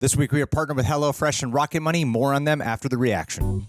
This week we are partnered with HelloFresh and Rocket Money. More on them after the reaction.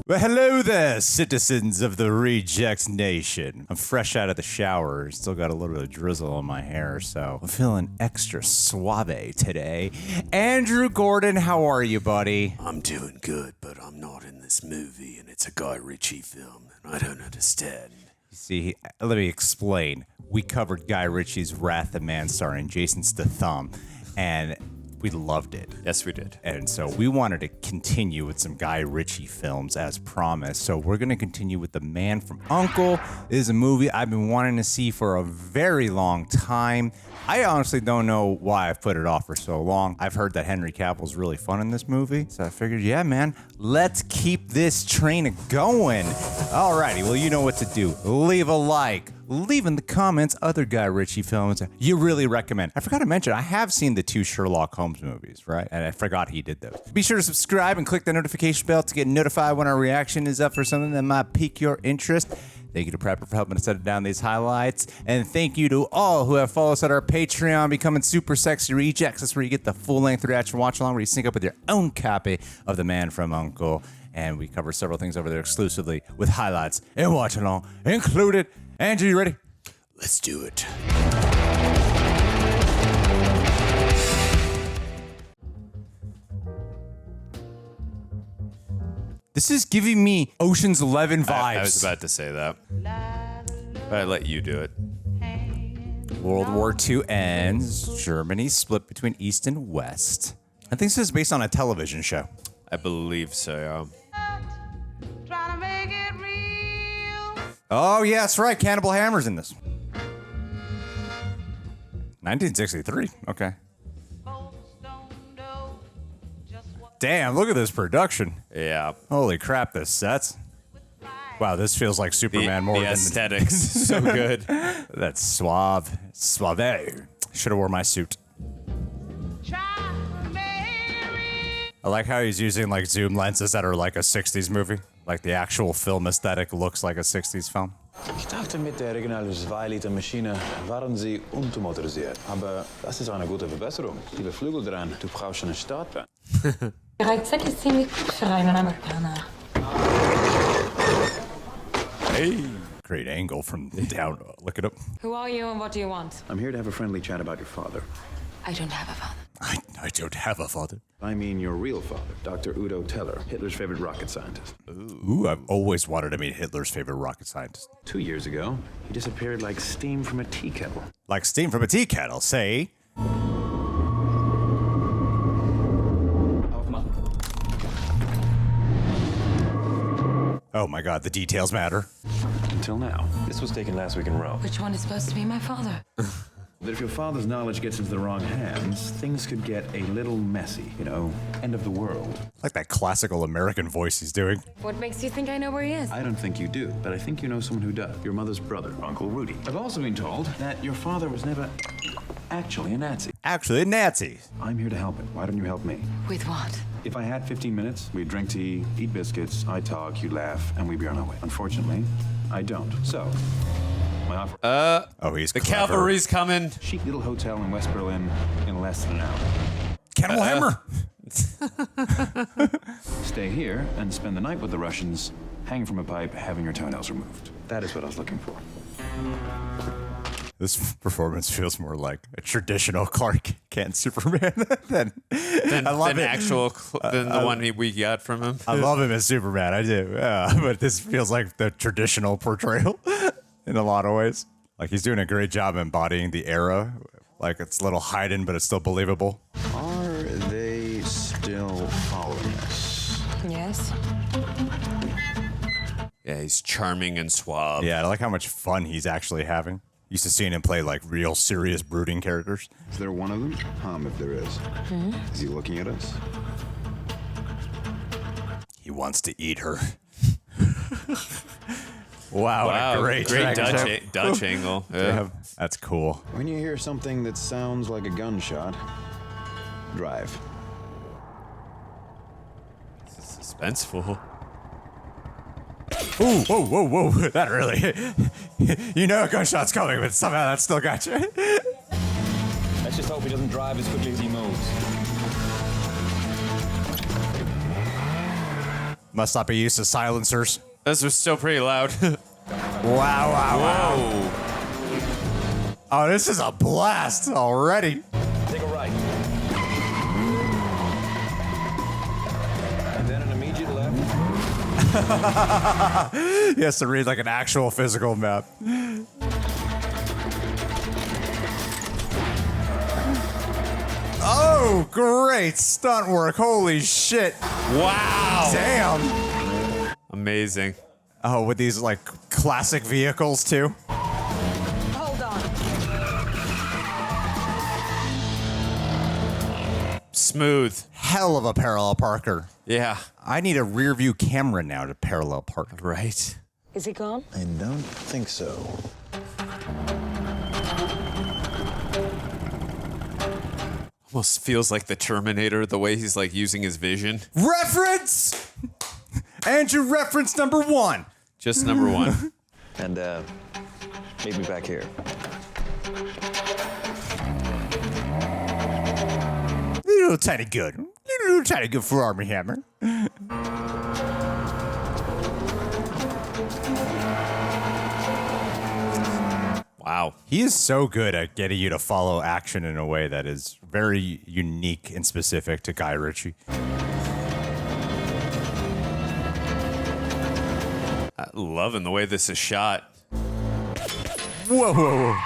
Well, hello there, citizens of the Rejects Nation. I'm fresh out of the shower. Still got a little bit of drizzle on my hair, so I'm feeling extra suave today. Andrew Gordon, how are you, buddy? I'm doing good, but I'm not in this movie, and it's a Guy Ritchie film, and I don't understand. See, let me explain. We covered Guy Ritchie's Wrath of Man starring Jason Statham, and we loved it. Yes, we did. And so we wanted to continue with some Guy Ritchie films as promised. So we're going to continue with The Man from U.N.C.L.E. This is a movie I've been wanting to see for a very long time. I honestly don't know why I've put it off for so long. I've heard that Henry Cavill's really fun in this movie. So I figured, yeah, man, let's keep this train going. Alrighty, well, you know what to do. Leave a like. Leave in the comments other Guy Ritchie films you really recommend. I forgot to mention, I have seen the 2 Sherlock Holmes movies, right? And I forgot he did those. Be sure to subscribe and click the notification bell to get notified when our reaction is up for something that might pique your interest. Thank you to Prepper for helping us edit down these highlights. And thank you to all who have followed us at our Patreon, becoming Super Sexy Rejects. That's where you get the full-length reaction watch-along, where you sync up with your own copy of The Man from U.N.C.L.E. And we cover several things over there exclusively with highlights and watch-along included. Andrew, you ready? Let's do it. This is giving me Ocean's 11 vibes. I was about to say that, but I let you do it. World War II ends. Germany split between East and West. I think this is based on a television show. I believe so, yeah. Oh, yeah, that's right. Cannibal Hammer's in this. 1963. Okay. Damn, look at this production. Yeah. Holy crap, this sets. Wow, this feels like Superman more the than... aesthetics. So good. That's suave. Suave. Should have worn my suit. I like how he's using like zoom lenses that are like a 60s movie. Like the actual film aesthetic looks like a 60s film. Ich dachte, mit der originalen 2-Liter Machine waren sie untermotorisiert. Aber das ist eine gute Verbesserung. Liebe Flügel dran, du brauchst eine Startbahn. Zack ist ziemlich gut für einen Amerikaner. Hey. Great angle from down. Look it up. Who are you and what do you want? I'm here to have a friendly chat about your father. I don't have a father. I don't have a father. I mean your real father, Dr. Udo Teller, Hitler's favorite rocket scientist. Ooh, I've always wanted to meet Hitler's favorite rocket scientist. 2 years ago, he disappeared like steam from a tea kettle. Like steam from a tea kettle, say. Oh my god, the details matter. Until now. This was taken last week in Rome. Which one is supposed to be my father? That if your father's knowledge gets into the wrong hands, things could get a little messy. You know, end of the world. Like that classical American voice he's doing. What makes you think I know where he is? I don't think you do, but I think you know someone who does. Your mother's brother, Uncle Rudy. I've also been told that your father was never actually a Nazi. Actually, a Nazi. I'm here to help him. Why don't you help me? With what? If I had 15 minutes, we'd drink tea, eat biscuits, I'd talk, you'd laugh, and we'd be on our way. Unfortunately, I don't. So, my offer... Oh, he's The clever. cavalry's coming. Chic little hotel in West Berlin in less than an hour. Cannibal Hammer. Stay here and spend the night with the Russians, hang from a pipe, having your toenails removed. That is what I was looking for. This performance feels more like a traditional Clark Kent Superman than I love it. Than the one we got from him. I love him as Superman, I do. But this feels like the traditional portrayal in a lot of ways. Like he's doing a great job embodying the era. Like it's a little hidden, but it's still believable. Are they still following us? Yes. Yeah, he's charming and suave. Yeah, I like how much fun he's actually having. Used to seeing him play like real serious brooding characters. Is there one of them? If there is. Is he looking at us? He wants to eat her. Wow, what a great Dutch angle. Yeah. Damn, that's cool. When you hear something that sounds like a gunshot, drive. This is suspenseful. Ooh, whoa, whoa, whoa. That really... You know a gunshot's coming, but somehow that still got you. Als just hope he doesn't drive as quickly as he moves. Must not be used to silencers. This was still pretty loud. Wow. Whoa. Oh, this is a blast already. Take a right. And then an immediate left. He has to read like an actual physical map. Oh, great stunt work. Holy shit. Wow. Damn. Amazing. Oh, with these like classic vehicles too. Hold on. Smooth. Hell of a parallel parker. Yeah. I need a rear view camera now to parallel park. Right. Is he gone? I don't think so. Almost feels like the Terminator, the way he's like using his vision. Reference! Andrew, reference number 1. Just number 1. And meet me back here. Little tiny good. Little tiny good for Armie Hammer. Wow. He is so good at getting you to follow action in a way that is very unique and specific to Guy Ritchie. Loving the way this is shot. Whoa.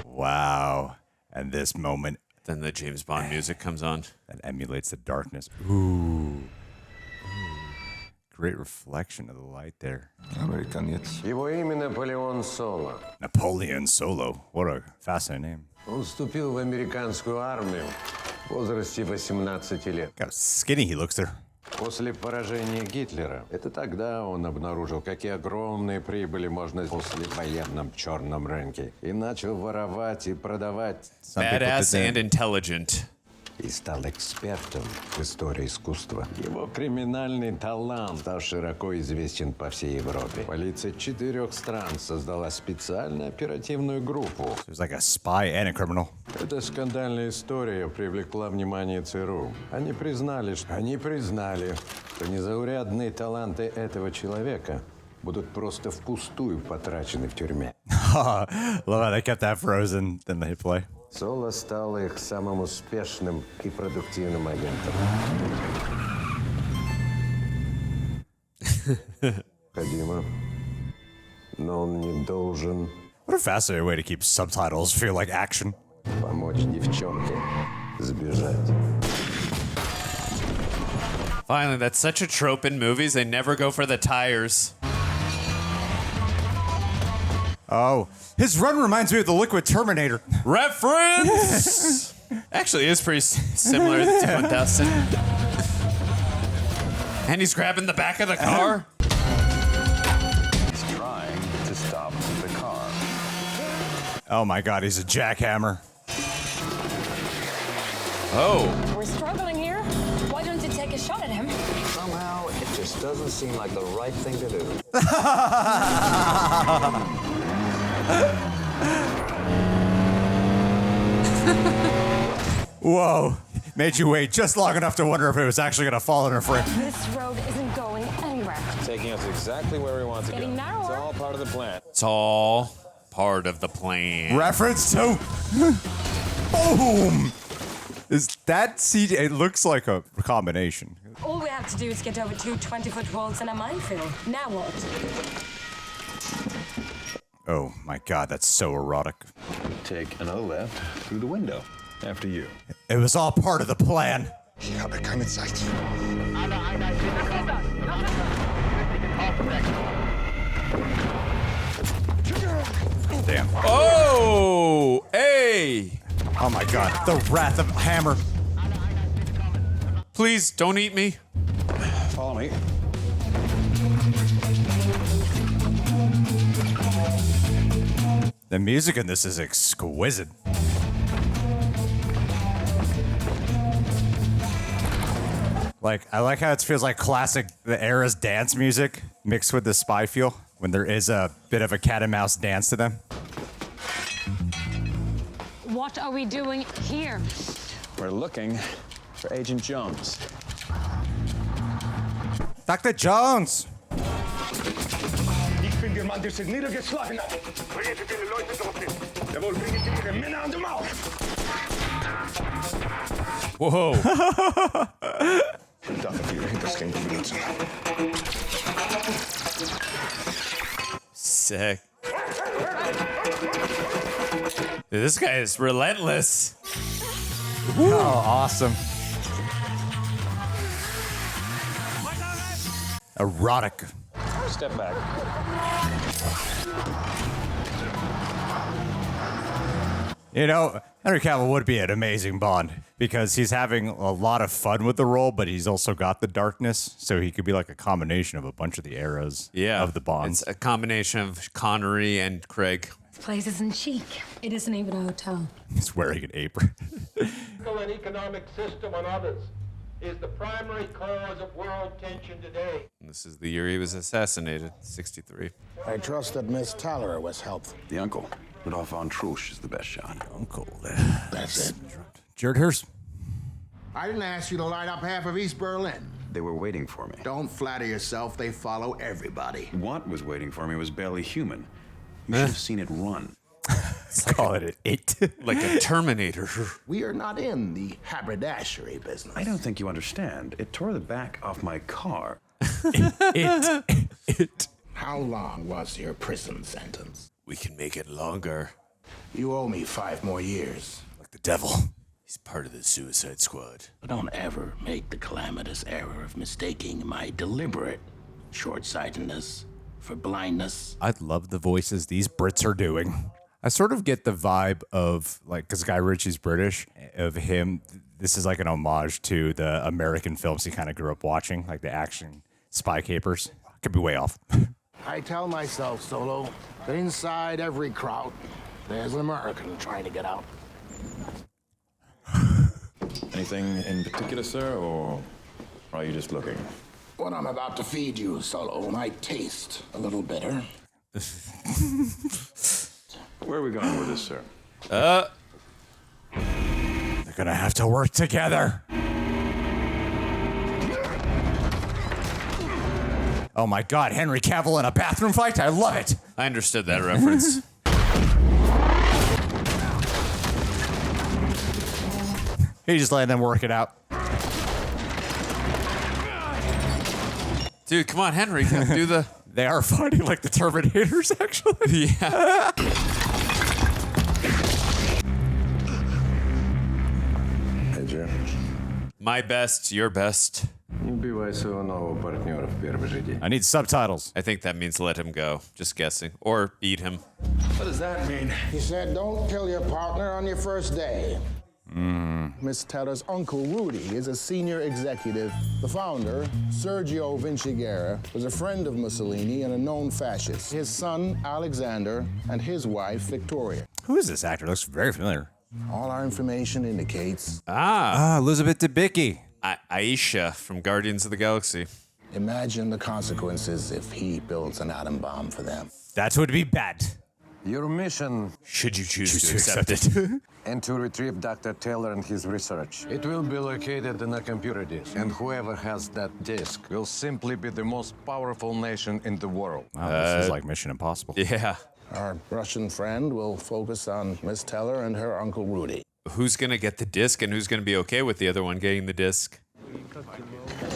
Wow. And this moment Then the James Bond music comes on. that emulates the darkness. Ooh. Great reflection of the light there. Американец. Его имя Наполеон Соло. Napoleon Solo. What a fascinating name. Он вступил в американскую армию в возрасте 18 лет. Got how skinny he looks there. После поражения Гитлера. Это тогда он обнаружил, какие огромные прибыли можно после военном черном рынке. И начал воровать и продавать. Some people Badass did and that. intelligent. И стал экспертом в истории искусства. Его криминальный талант стал широко известен по всей Европе. Полиция 4 стран создала специальную оперативную группу. He was like a spy and a criminal. Эта скандальная история привлекла внимание ЦРУ. Они признали, что незаурядные таланты этого человека будут просто впустую потрачены в тюрьме. Love how they kept that frozen, then they play. Соло стал их самым успешным и продуктивным агентом. Необходимо, но он не должен What a fascinating way to keep subtitles feel like action. помочь девчонке сбежать. Finally, that's such a trope in movies. They never go for the tires. Oh, his run reminds me of the Liquid Terminator. Reference! Actually, it is pretty similar to T-1000. And he's grabbing the back of the car. He's trying to stop the car. Oh my god, he's a jackhammer. Oh. We're struggling here. Why don't you take a shot at him? Somehow, it just doesn't seem like the right thing to do. Whoa, made you wait just long enough to wonder if it was actually gonna fall in her frame. This road isn't going anywhere. Taking us exactly where we want to Getting go. narrower. It's all part of the plan. It's all part of the plan. Reference to boom. Is that CG? It looks like a combination. All we have to do is get over 2 20-foot walls and a minefield. Now what? Oh my god, that's so erotic. Take another left through the window. After you. It was all part of the plan. Ich habe keine Zeit. Damn. Oh! Hey! Oh my god, the wrath of Hammer. Please don't eat me. Follow me. The music in this is exquisite. Like, I like how it feels like classic, the era's dance music mixed with the spy feel when there is a bit of a cat and mouse dance to them. What are we doing here? We're looking for Agent Jones. Dr. Jones! Ich bin der Mann, der sich niedergeschlagen hat. Bringe Sie viele Leute dorthin. Jawohl, bringe Sie Ihre Männer an dem Maul. Whoa. Und dafür Ihre Hinterschränke benutzen. Sick. Dude, this guy is relentless. Oh, awesome. Erotic. Step back. You know, Henry Cavill would be an amazing Bond because he's having a lot of fun with the role, but he's also got the darkness, so he could be like a combination of a bunch of the eras of the Bonds. It's a combination of Connery and Craig. This place isn't chic. It isn't even a hotel. He's wearing an apron. An economic system on others is the primary cause of world tension today. And this is the year he was assassinated, 63. I trust that Miss Thaler was helpful. The uncle, Rudolph von Trusch, is the best shot. Uncle. That's it. Jared Hurst. I didn't ask you to light up half of East Berlin. They were waiting for me. Don't flatter yourself. They follow everybody. What was waiting for me was barely human. You should have seen it run. Call it an 8. Like a Terminator. We are not in the haberdashery business. I don't think you understand. It tore the back off my car. It. How long was your prison sentence? We can make it longer. You owe me 5 more years. Like the devil. He's part of the Suicide Squad. Don't ever make the calamitous error of mistaking my deliberate short-sightedness for blindness. I love the voices these Brits are doing. I sort of get the vibe of, like, because Guy Ritchie's British, of him, this is like an homage to the American films he kind of grew up watching, like the action spy capers. Could be way off. I tell myself, Solo, that inside every crowd, there's an American trying to get out. Anything in particular, sir, or are you just looking? What I'm about to feed you, Solo, might taste a little bitter. Where are we going with this, sir? They're gonna have to work together. Oh my God, Henry Cavill in a bathroom fight? I love it. I understood that reference. He just letting them work it out. Dude, come on, Henry. Do the... They are fighting like the Terminators, actually. Yeah. Hey, Jim. My best, your best. Не убивай своего нового партнера в первый же день. I need subtitles. I think that means let him go. Just guessing. Or eat him. What does that mean? He said, don't kill your partner on your first day. Miss Taylor's uncle, Rudy, is a senior executive. The founder, Sergio Vinciguerra, was a friend of Mussolini and a known fascist. His son, Alexander, and his wife, Victoria. Who is this actor? Looks very familiar. All our information indicates Elizabeth Debicki. Aisha from Guardians of the Galaxy. imagine the consequences if he builds an atom bomb for them. That would be bad. Your mission Should you choose to accept it. and to retrieve Dr. Taylor and his research. It will be located in a computer disk, and whoever has that disk will simply be the most powerful nation in the world. Wow, this is like Mission Impossible. Yeah. Our Russian friend will focus on Miss Taylor and her uncle Rudy. Who's going to get the disc and who's going to be okay with the other one getting the disc?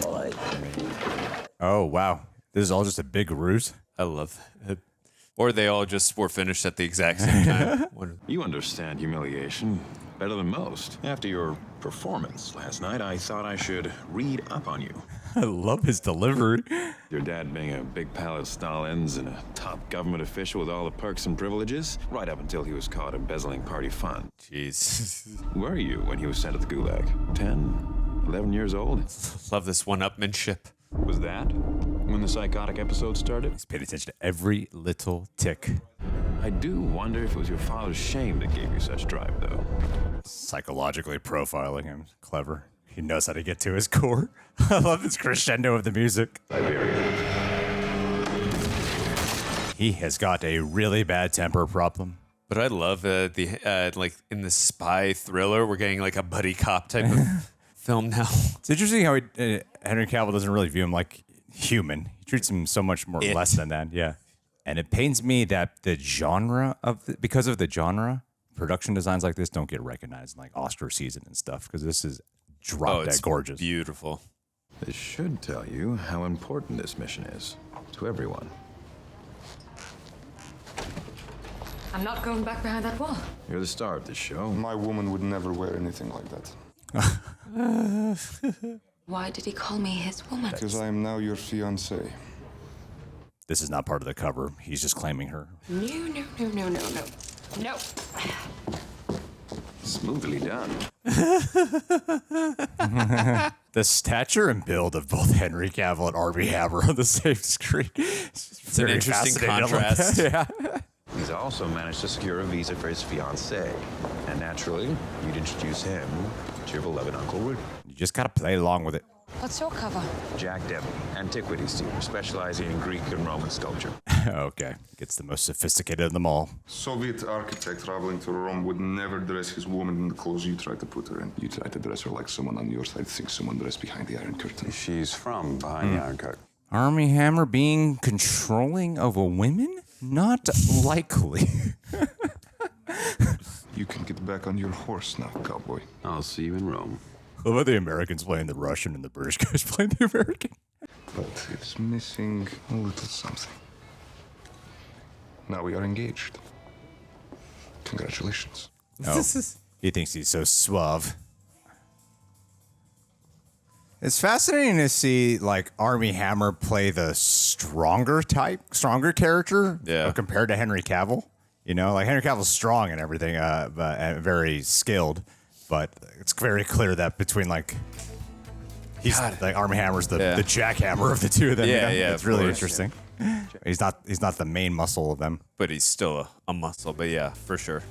Boy, Oh, wow. This is all just a big ruse. I love that. Or they all just were finished at the exact same time. You understand humiliation better than most. After your performance last night, I thought I should read up on you. I love his delivery. Your dad being a big pal of Stalin's and a top government official with all the perks and privileges, right up until he was caught embezzling party fund. Jeez. Where were you when he was sent to the Gulag? 10, 11 years old? Love this one-upmanship. Was that when the psychotic episode started? He's paid attention to every little tick. I do wonder if it was your father's shame that gave you such drive, though. Psychologically profiling him. Clever. He knows how to get to his core. I love this crescendo of the music. Siberia. He has got a really bad temper problem. But I love the like in the spy thriller, we're getting like a buddy cop type of film now. It's interesting how Henry Cavill doesn't really view him like human. He treats him so much more less than that. Yeah. And it pains me that the genre because of the genre, production designs like this don't get recognized in like Oscar season and stuff because this is drop dead gorgeous. Beautiful. This should tell you how important this mission is to everyone. I'm not going back behind that wall. You're the star of this show. My woman would never wear anything like that. Why did he call me his woman? Because I am now your fiancé. This is not part of the cover. He's just claiming her. No. Smoothly done. The stature and build of both Henry Cavill and Armie Hammer on the same screen. It's an interesting contrast. Yeah. He's also managed to secure a visa for his fiancée. And naturally, you'd introduce him to your beloved Uncle Rudy. You just gotta play along with it. What's your cover? Jack Debicki, antiquities dealer, specializing in Greek and Roman sculpture. Okay. Gets the most sophisticated of them all. Soviet architect traveling to Rome would never dress his woman in the clothes you try to put her in. You try to dress her like someone on your side thinks someone dressed behind the Iron Curtain. She's from behind the Iron Curtain. Armie Hammer being controlling of a woman? Not likely. You can get back on your horse now, cowboy. I'll see you in Rome. What about the Americans playing the Russian and the British guys playing the American? But it's missing a little something. Now we are engaged. Congratulations. Oh, he thinks he's so suave. It's fascinating to see like Armie Hammer play the stronger character compared to Henry Cavill. You know, like Henry Cavill's strong and everything, but and very skilled. But it's very clear that between like he's like Armie Hammer's the jackhammer of the two of them. Yeah, you know? yeah, It's really interesting. Yeah. He's not the main muscle of them, but he's still a muscle. But yeah, for sure.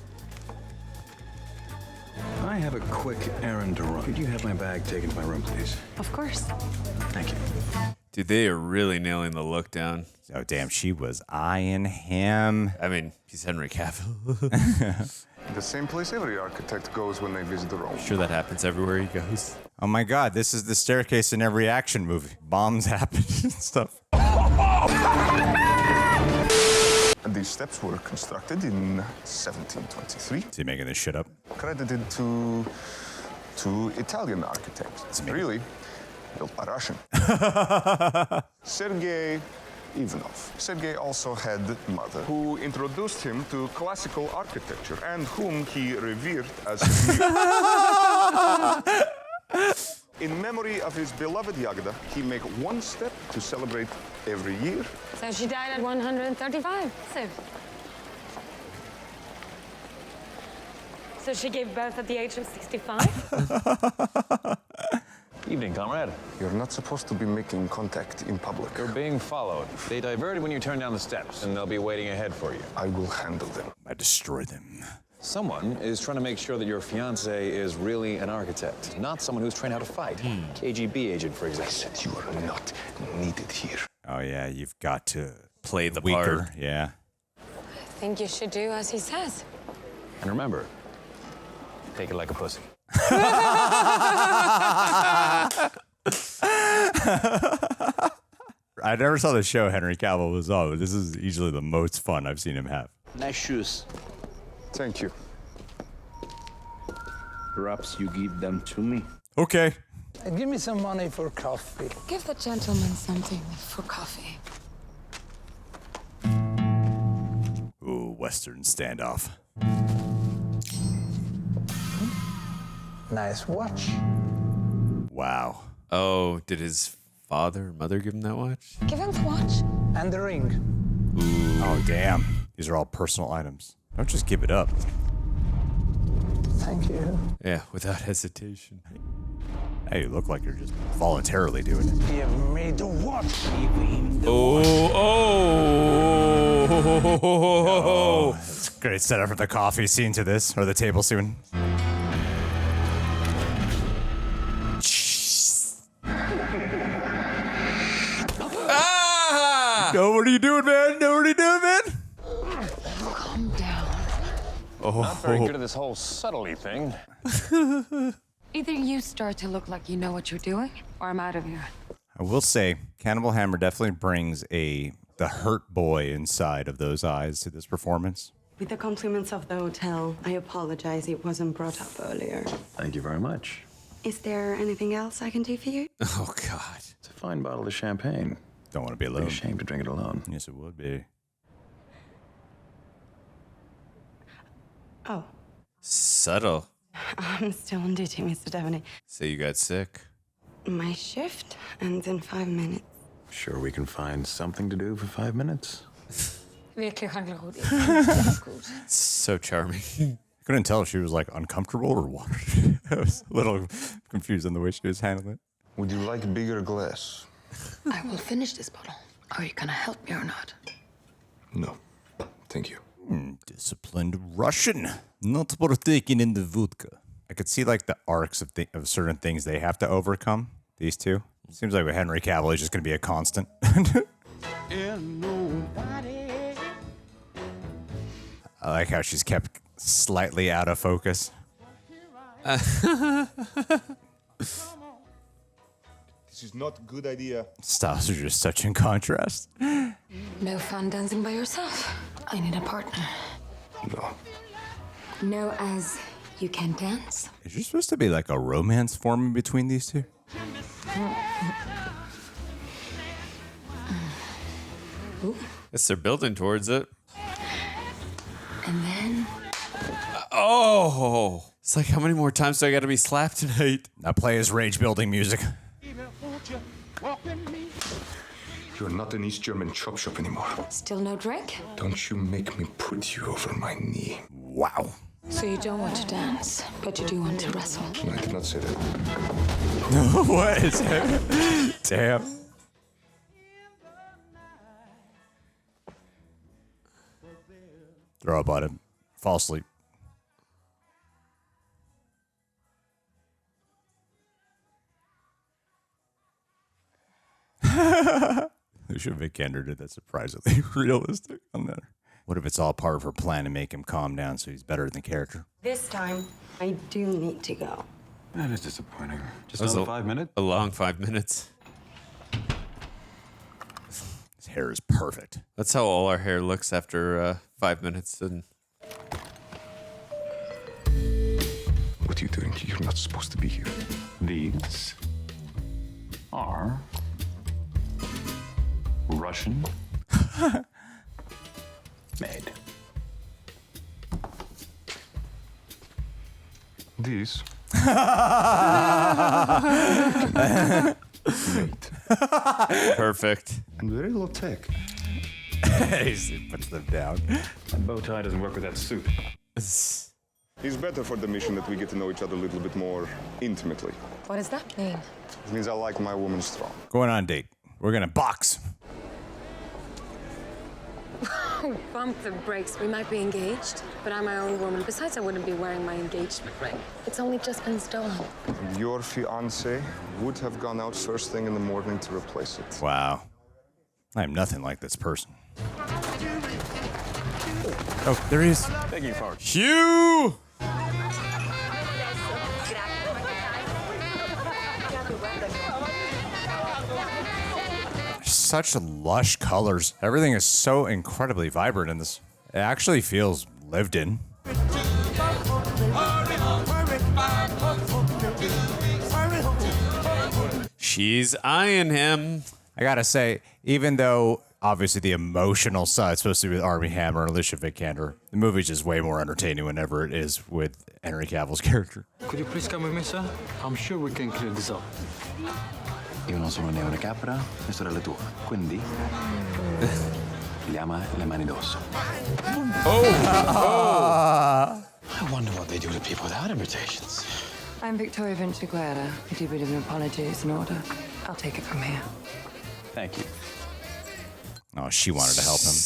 I have a quick errand to run. Could you have my bag taken to my room, please? Of course. Thank you. Dude, they are really nailing the look down. Oh, damn, she was eyeing him. I mean, he's Henry Cavill. The same place every architect goes when they visit Rome. I'm sure that happens everywhere he goes. Oh my God, this is the staircase in every action movie. Bombs happen and stuff. These steps were constructed in 1723. Is he making this shit up? Credited to Italian architects. Really, built by Russian. Sergei Ivanov. Sergei also had a mother who introduced him to classical architecture and whom he revered as his muse. In memory of his beloved Yagda, he made one step to celebrate every year. So she died at 135. So she gave birth at the age of 65? Evening, comrade. You're not supposed to be making contact in public. You're being followed. They diverted when you turn down the steps, and they'll be waiting ahead for you. I will handle them. I destroy them. Someone is trying to make sure that your fiancé is really an architect, not someone who's trained how to fight. KGB agent, for example. I said you are not needed here. Oh yeah, you've got to play the weaker. part. Yeah. I think you should do as he says. And remember, take it like a pussy. I never saw the show Henry Cavill was on, but this is easily the most fun I've seen him have. Nice shoes. Thank you. Perhaps you give them to me. Okay. Give me some money for coffee. Give the gentleman something for coffee. Ooh, Western standoff. Nice watch. Wow. Oh, did his father or mother give him that watch? Give him the watch. And the ring. Ooh. Oh, damn. These are all personal items. Don't just give it up. Thank you. Yeah, without hesitation. Hey, you look like you're just voluntarily doing it. Give me the watch. Oh. It's a great setup for the coffee scene to this, or the table scene. Ah! No, what are you doing, man? No, what are you doing, man? Calm down. Not very good at this whole subtlety thing. Either you start to look like you know what you're doing, or I'm out of here. I will say, Cannibal Hammer definitely brings the hurt boy inside of those eyes to this performance. With the compliments of the hotel, I apologize it wasn't brought up earlier. Thank you very much. Is there anything else I can do for you? Oh, God. It's a fine bottle of champagne. Don't want to be alone. Be ashamed to drink it alone. Yes, it would be. Oh. Subtle. I'm still on duty, Mr. Devaney. Say you got sick. My shift ends in 5 minutes. Sure we can find something to do for 5 minutes? So charming. Couldn't tell if she was like uncomfortable or what. I was a little confused on the way she was handling it. Would you like bigger glass? I will finish this bottle. Are you gonna help me or not? No. Thank you. Disciplined Russian. Not partaking in the vodka. I could see like the arcs of certain things they have to overcome. These two. Seems like with Henry Cavill, he's just going to be a constant. I like how she's kept slightly out of focus. This is not a good idea. Styles are just such in contrast. No fun dancing by yourself. I need a partner. No. No, as you can dance. Is there supposed to be like a romance forming between these two? Guess they're building towards it. And then... Oh! It's like, how many more times do I got to be slapped tonight? Now play his rage-building music. You're not an East German chop shop anymore. Still no drink? Don't you make me put you over my knee. Wow. So you don't want to dance, but you do want to wrestle. No, I did not say that. What is it? Damn. Throw up on him. Fall asleep. Alicia Vikander did that surprisingly realistic on that. What if it's all part of her plan to make him calm down so he's better than character? This time, I do need to go. That is disappointing. Just That was another 5 minutes? A long 5 minutes. His hair is perfect. That's how all our hair looks after 5 minutes. And What are you doing? You're not supposed to be here. These are Russian made. These. perfect. And very low tech. He puts them down. That bow tie doesn't work with that suit. It's better for the mission that we get to know each other a little bit more intimately. What does that mean? It means I like my woman strong. Going on a date. We're gonna box. Bump the brakes. We might be engaged, but I'm my own woman. Besides, I wouldn't be wearing my engagement ring. It's only just been stolen. Your fiance would have gone out first thing in the morning to replace it. Wow. I am nothing like this person. Oh, there he is. Beg your pardon. Hugh! Such lush colors. Everything is so incredibly vibrant in this. It actually feels lived in. She's eyeing him. I gotta say, even though obviously the emotional side is supposed to be with Armie Hammer and Alicia Vikander, the movie's just way more entertaining whenever it is with Henry Cavill's character. Could you please come with me, sir? I'm sure we can clear this up. Io non sono né una capra né sorella tua, quindi chiama le mani d'osso. I wonder what they do to people without invitations. I'm Victoria Vinciguerra. A little bit of an apology is in order. I'll take it from here. Thank you. Oh, she wanted to help him.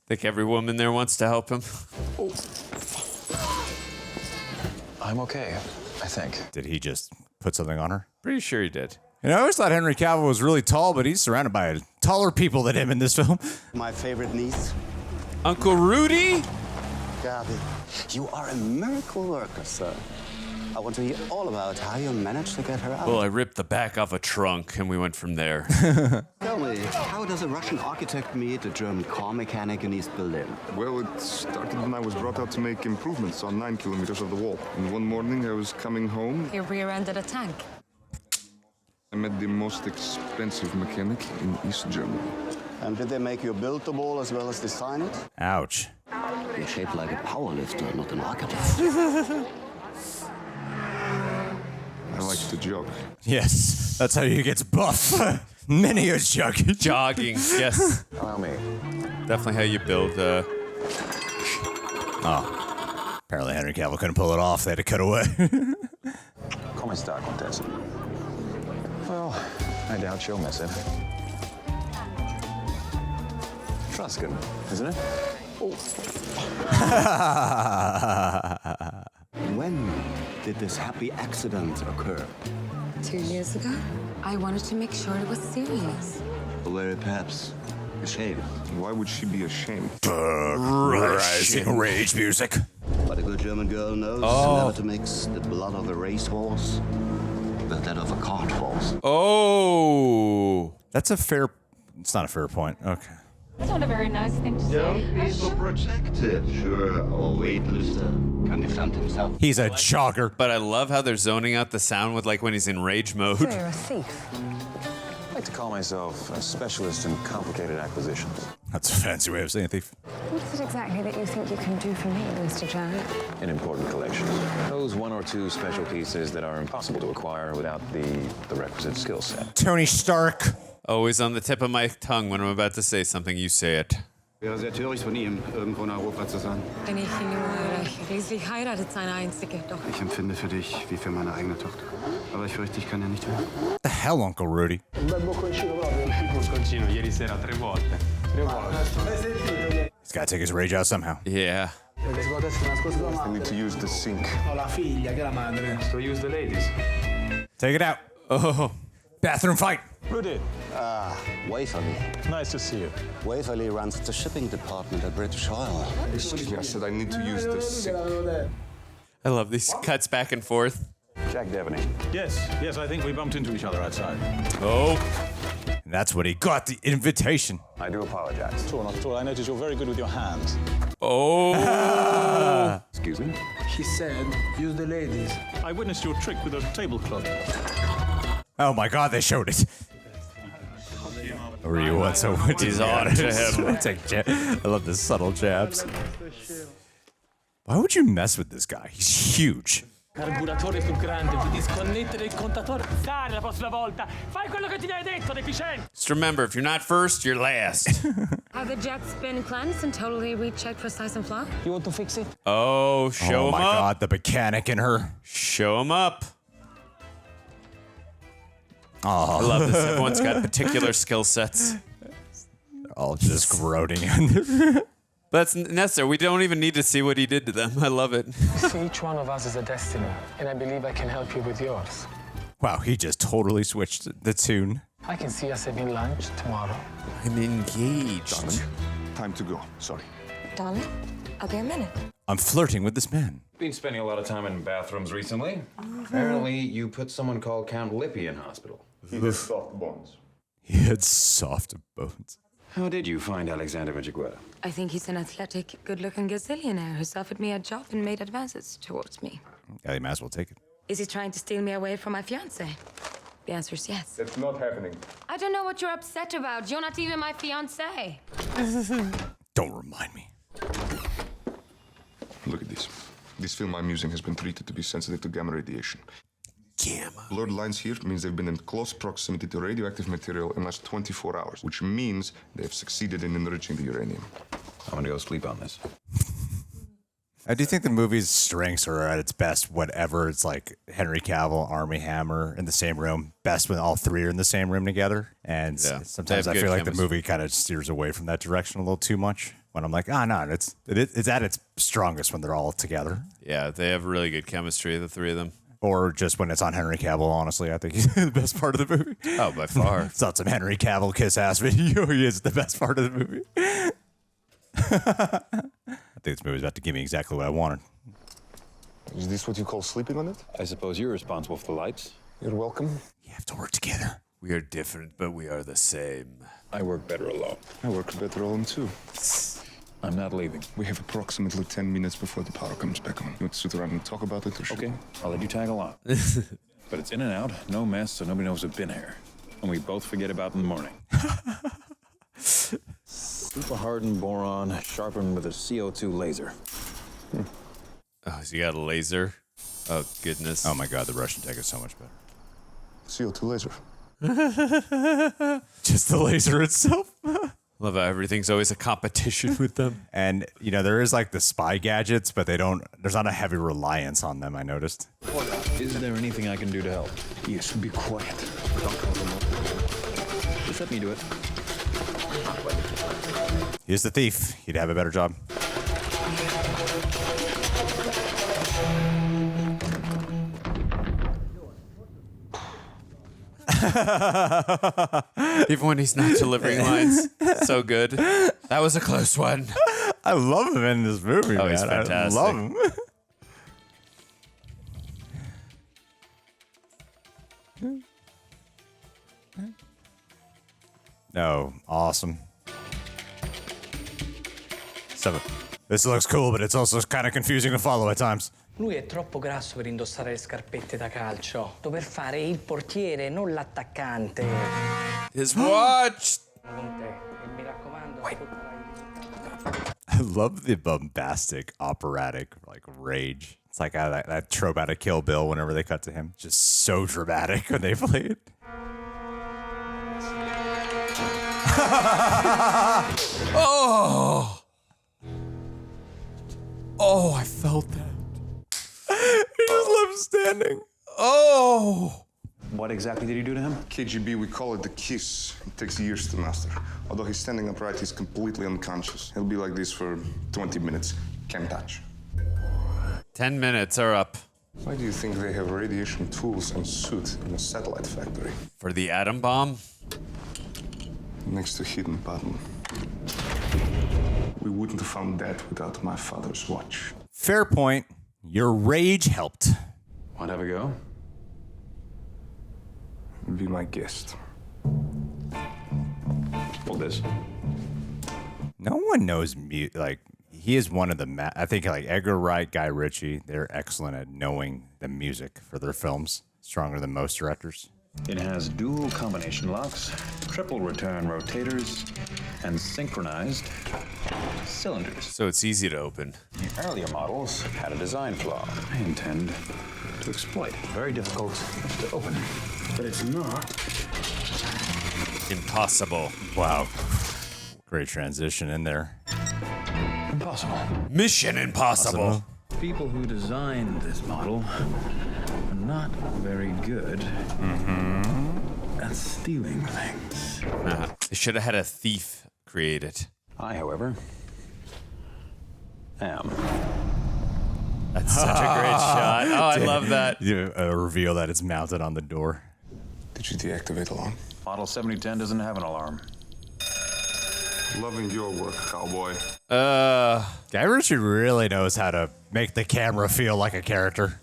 Think every woman there wants to help him. I'm okay, I think. Did he just put something on her? Pretty sure he did. You know, I always thought Henry Cavill was really tall, but he's surrounded by taller people than him in this film. My favorite niece. Uncle Rudy? Gabi, you are a miracle worker, sir. I want to hear all about how you managed to get her out. Well, I ripped the back off a trunk, and we went from there. Tell me, how does a Russian architect meet a German car mechanic in East Berlin? Well, it started when I was brought out to make improvements on 9 kilometers of the wall. And one morning I was coming home. You rear-ended a tank. I met the most expensive mechanic in East Germany. And did they make you build the wall as well as design it? Ouch. You're shaped like a powerlifter, not an architect. I like to jog. Yes, that's how you get buff. Many a jogging. Jogging, yes. Allow me. Definitely how you build. Oh. Apparently Henry Cavill couldn't pull it off. They had to cut away. Come sta, Contessa? Well, I doubt she'll miss it. Truscan, isn't it? When did this happy accident occur? 2 years ago. I wanted to make sure it was serious. Very perhaps ashamed. Why would she be ashamed? Rising rage music. But a good German girl knows never to mix the blood of a racehorse with that of a cart horse. Oh. That's a fair... It's not a fair point. Okay. That's not a very nice thing to say. Don't be so protected. Sure, our weightlifter can defend himself. He's a jogger. But I love how they're zoning out the sound with like when he's in rage mode. So you're a thief. I like to call myself a specialist in complicated acquisitions. That's a fancy way of saying thief. What is it exactly that you think you can do for me, Mr. Jarrett? An important collection. Those 1 or 2 special pieces that are impossible to acquire without the requisite skill set. Tony Stark. Always on the tip of my tongue when I'm about to say something, you say it. Wäre sehr töricht von ihm, irgendwo in Europa zu sein. Wenn ich ihn nur schließlich heiratet, seine einzige Doch. Ich empfinde für dich wie für meine eigene Tochter. Aber ich fürchte, ich kann ja nicht mehr. What the hell, Uncle Rudy? He's got to take his rage out somehow. Yeah. I need to use the sink. So use the ladies. Take it out. Oh. Bathroom fight. Rudy, Waverly. nice to see you. Waverly runs the shipping department at British Oil. Excuse me, I said I need to use the sink. I love these cuts back and forth. Jack Debicki. Yes, I think we bumped into each other outside. Oh. And that's when he got the invitation. I do apologize. Not at all. I noticed you're very good with your hands. Oh. Excuse me? She said, use the ladies. I witnessed your trick with a tablecloth. Oh my God, they showed it. Or you want so much? He's on to him. I love the subtle jabs. Why would you mess with this guy? He's huge. Carburatore più grande, puoi disconnettere il contatore. Dai, la prossima volta. Fai quello che ti viene detto, deficiente. Just remember, if you're not first, you're last. Have the jets been cleansed and totally rechecked for size and flaw? You want to fix it? Oh, show him my up. God, the mechanic in her. Show him up. Oh. I love this. Everyone's got particular skill sets. They're all just groaning. But that's necessary. We don't even need to see what he did to them. I love it. See, each one of us is a destiny, and I believe I can help you with yours. Wow, he just totally switched the tune. I can see us having lunch tomorrow. I'm engaged. Darling, time to go. Sorry. Darling, I'll be a minute. I'm flirting with this man. Been spending a lot of time in bathrooms recently. Apparently, you put someone called Count Lippy in hospital. He has soft bones. He had soft bones. How did you find Alexander Vikander? I think he's an athletic, good-looking gazillionaire who's offered me a job and made advances towards me. Yeah, you might as well take it. Is he trying to steal me away from my fiancé? The answer is yes. That's not happening. I don't know what you're upset about. You're not even my fiancé. Don't remind me. Look at this. This film I'm using has been treated to be sensitive to gamma radiation. Gamma. Blurred lines here means they've been in close proximity to radioactive material in last 24 hours, which means they've succeeded in enriching the uranium. I'm gonna go sleep on this. I do think the movie's strengths are at its best whenever it's like Henry Cavill, Armie Hammer in the same room. Best when all three are in the same room together. And Yeah, sometimes they I have feel good like the chemistry. movie kind of steers away from that direction a little too much. When I'm like, no, it's at its strongest when they're all together. Yeah, they have really good chemistry, the three of them. Or just when it's on Henry Cavill, honestly. I think he's the best part of the movie. Oh, by far. It's not some Henry Cavill kiss-ass video. He is the best part of the movie. I think this movie's about to give me exactly what I wanted. Is this what you call sleeping on it? I suppose you're responsible for the lights. You're welcome. You have to work together. We are different, but we are the same. I work better alone. I work better alone too. I'm not leaving. We have approximately 10 minutes before the power comes back on. You want to sit around and talk about it or should Okay, I'll let you tag along. But it's in and out, no mess, so nobody knows we've been here. And we both forget about it in the morning. Super hardened boron sharpened with a CO2 laser. Oh, so you got a laser? Oh, goodness. Oh my god, the Russian tech is so much better. CO2 laser. Just the laser itself. Love how everything's always a competition with them. And, you know, there is like the spy gadgets, but there's not a heavy reliance on them, I noticed. Is there anything I can do to help? Yes, be quiet. Just let me do it. He's the thief. He'd have a better job. Even when he's not delivering lines. So good. That was a close one. I love him in this movie, man. He's fantastic. I love him. No, awesome. This looks cool, but it's also kind of confusing to follow at times. Lui è troppo grasso per indossare le scarpette da calcio. Dover fare il portiere, non l'attaccante. His watch! Con te. E mi raccomando, I love the bombastic, operatic, like, rage. It's like that trope out of Kill Bill whenever they cut to him. Just so dramatic when they play it. Oh! Oh, I felt that. He just left standing. Oh! What exactly did you do to him? KGB, we call it the kiss. It takes years to master. Although he's standing upright, he's completely unconscious. He'll be like this for 20 minutes. Can't touch. 10 minutes are up. Why do you think they have radiation tools and suit in a satellite factory? For the atom bomb? Next to hidden button. We wouldn't have found that without my father's watch. Fair point. Your rage helped. Want to have a go? Be my guest. Hold this. No one knows like he is one of the I think like Edgar Wright, Guy Ritchie, they're excellent at knowing the music for their films, stronger than most directors. It has dual combination locks, triple return rotators, and synchronized cylinders. So it's easy to open. The earlier models had a design flaw I intend to exploit. Very difficult to open, but it's not impossible. Wow. Great transition in there. Impossible. Mission impossible. People who designed this model are not very good at stealing things. They should have had a thief create it. I, however, am. That's such a great shot. Oh, I love that. You reveal that it's mounted on the door. Did you deactivate alarm? Model 7010 doesn't have an alarm. Loving your work, cowboy. Guy Ritchie really knows how to make the camera feel like a character.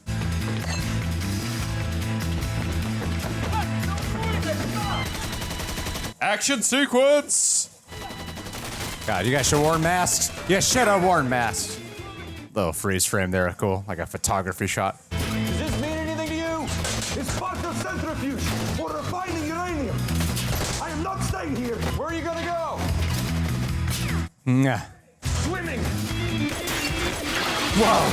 Action sequence! God, you guys should wear masks. You should have worn masks. Little freeze frame there, cool, like a photography shot. Does this mean anything to you? It's part of centrifuge for refining uranium. I am not staying here. Where are you gonna go? Yeah. Swimming. Whoa.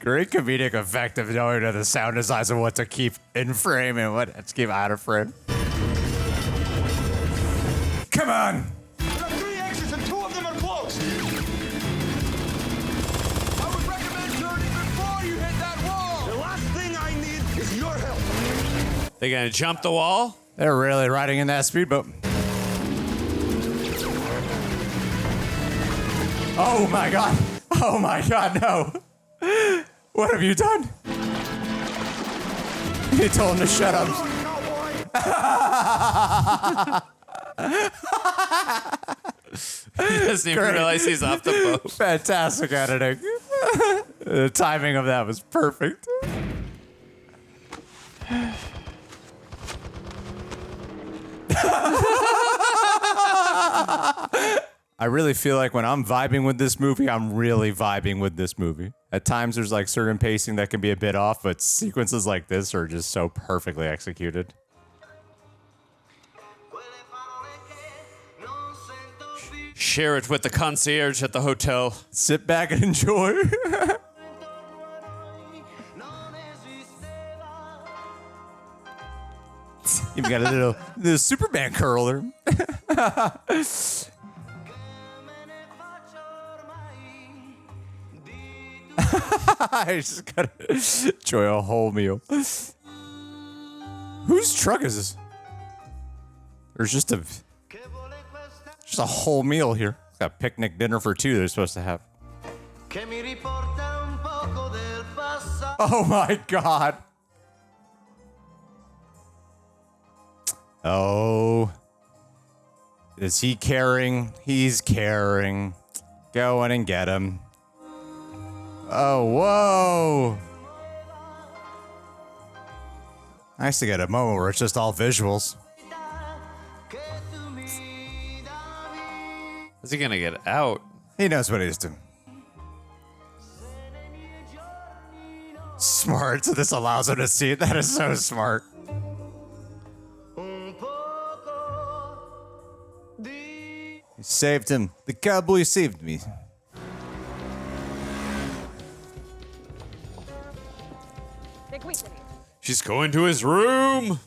Great comedic effect of knowing the sound designs of what to keep in frame and what to keep out of frame. Come on! There are 3 exits and 2 of them are closed. I would recommend turning before you hit that wall. The last thing I need is your help. They gonna jump the wall? They're really riding in that speedboat. Oh my god. Oh my god, no. What have you done? He told him to shut up. He doesn't even realize he's off the boat. Fantastic editing. The timing of that was perfect. I really feel like when I'm vibing with this movie, I'm really vibing with this movie. At times there's like certain pacing that can be a bit off, but sequences like this are just so perfectly executed. Share it with the concierge at the hotel. Sit back and enjoy. Even got a little Superman curler. I just gotta enjoy a whole meal. Whose truck is this? There's just a whole meal here. It's got a picnic dinner for two they're supposed to have. Oh my god. Oh. Is he caring? He's caring. Go in and get him. Oh, whoa. Nice to get a moment where it's just all visuals. Is he gonna get out? He knows what he's doing. Smart. So this allows him to see it. That is so smart. You saved him. The cowboy saved me. She's going to his room.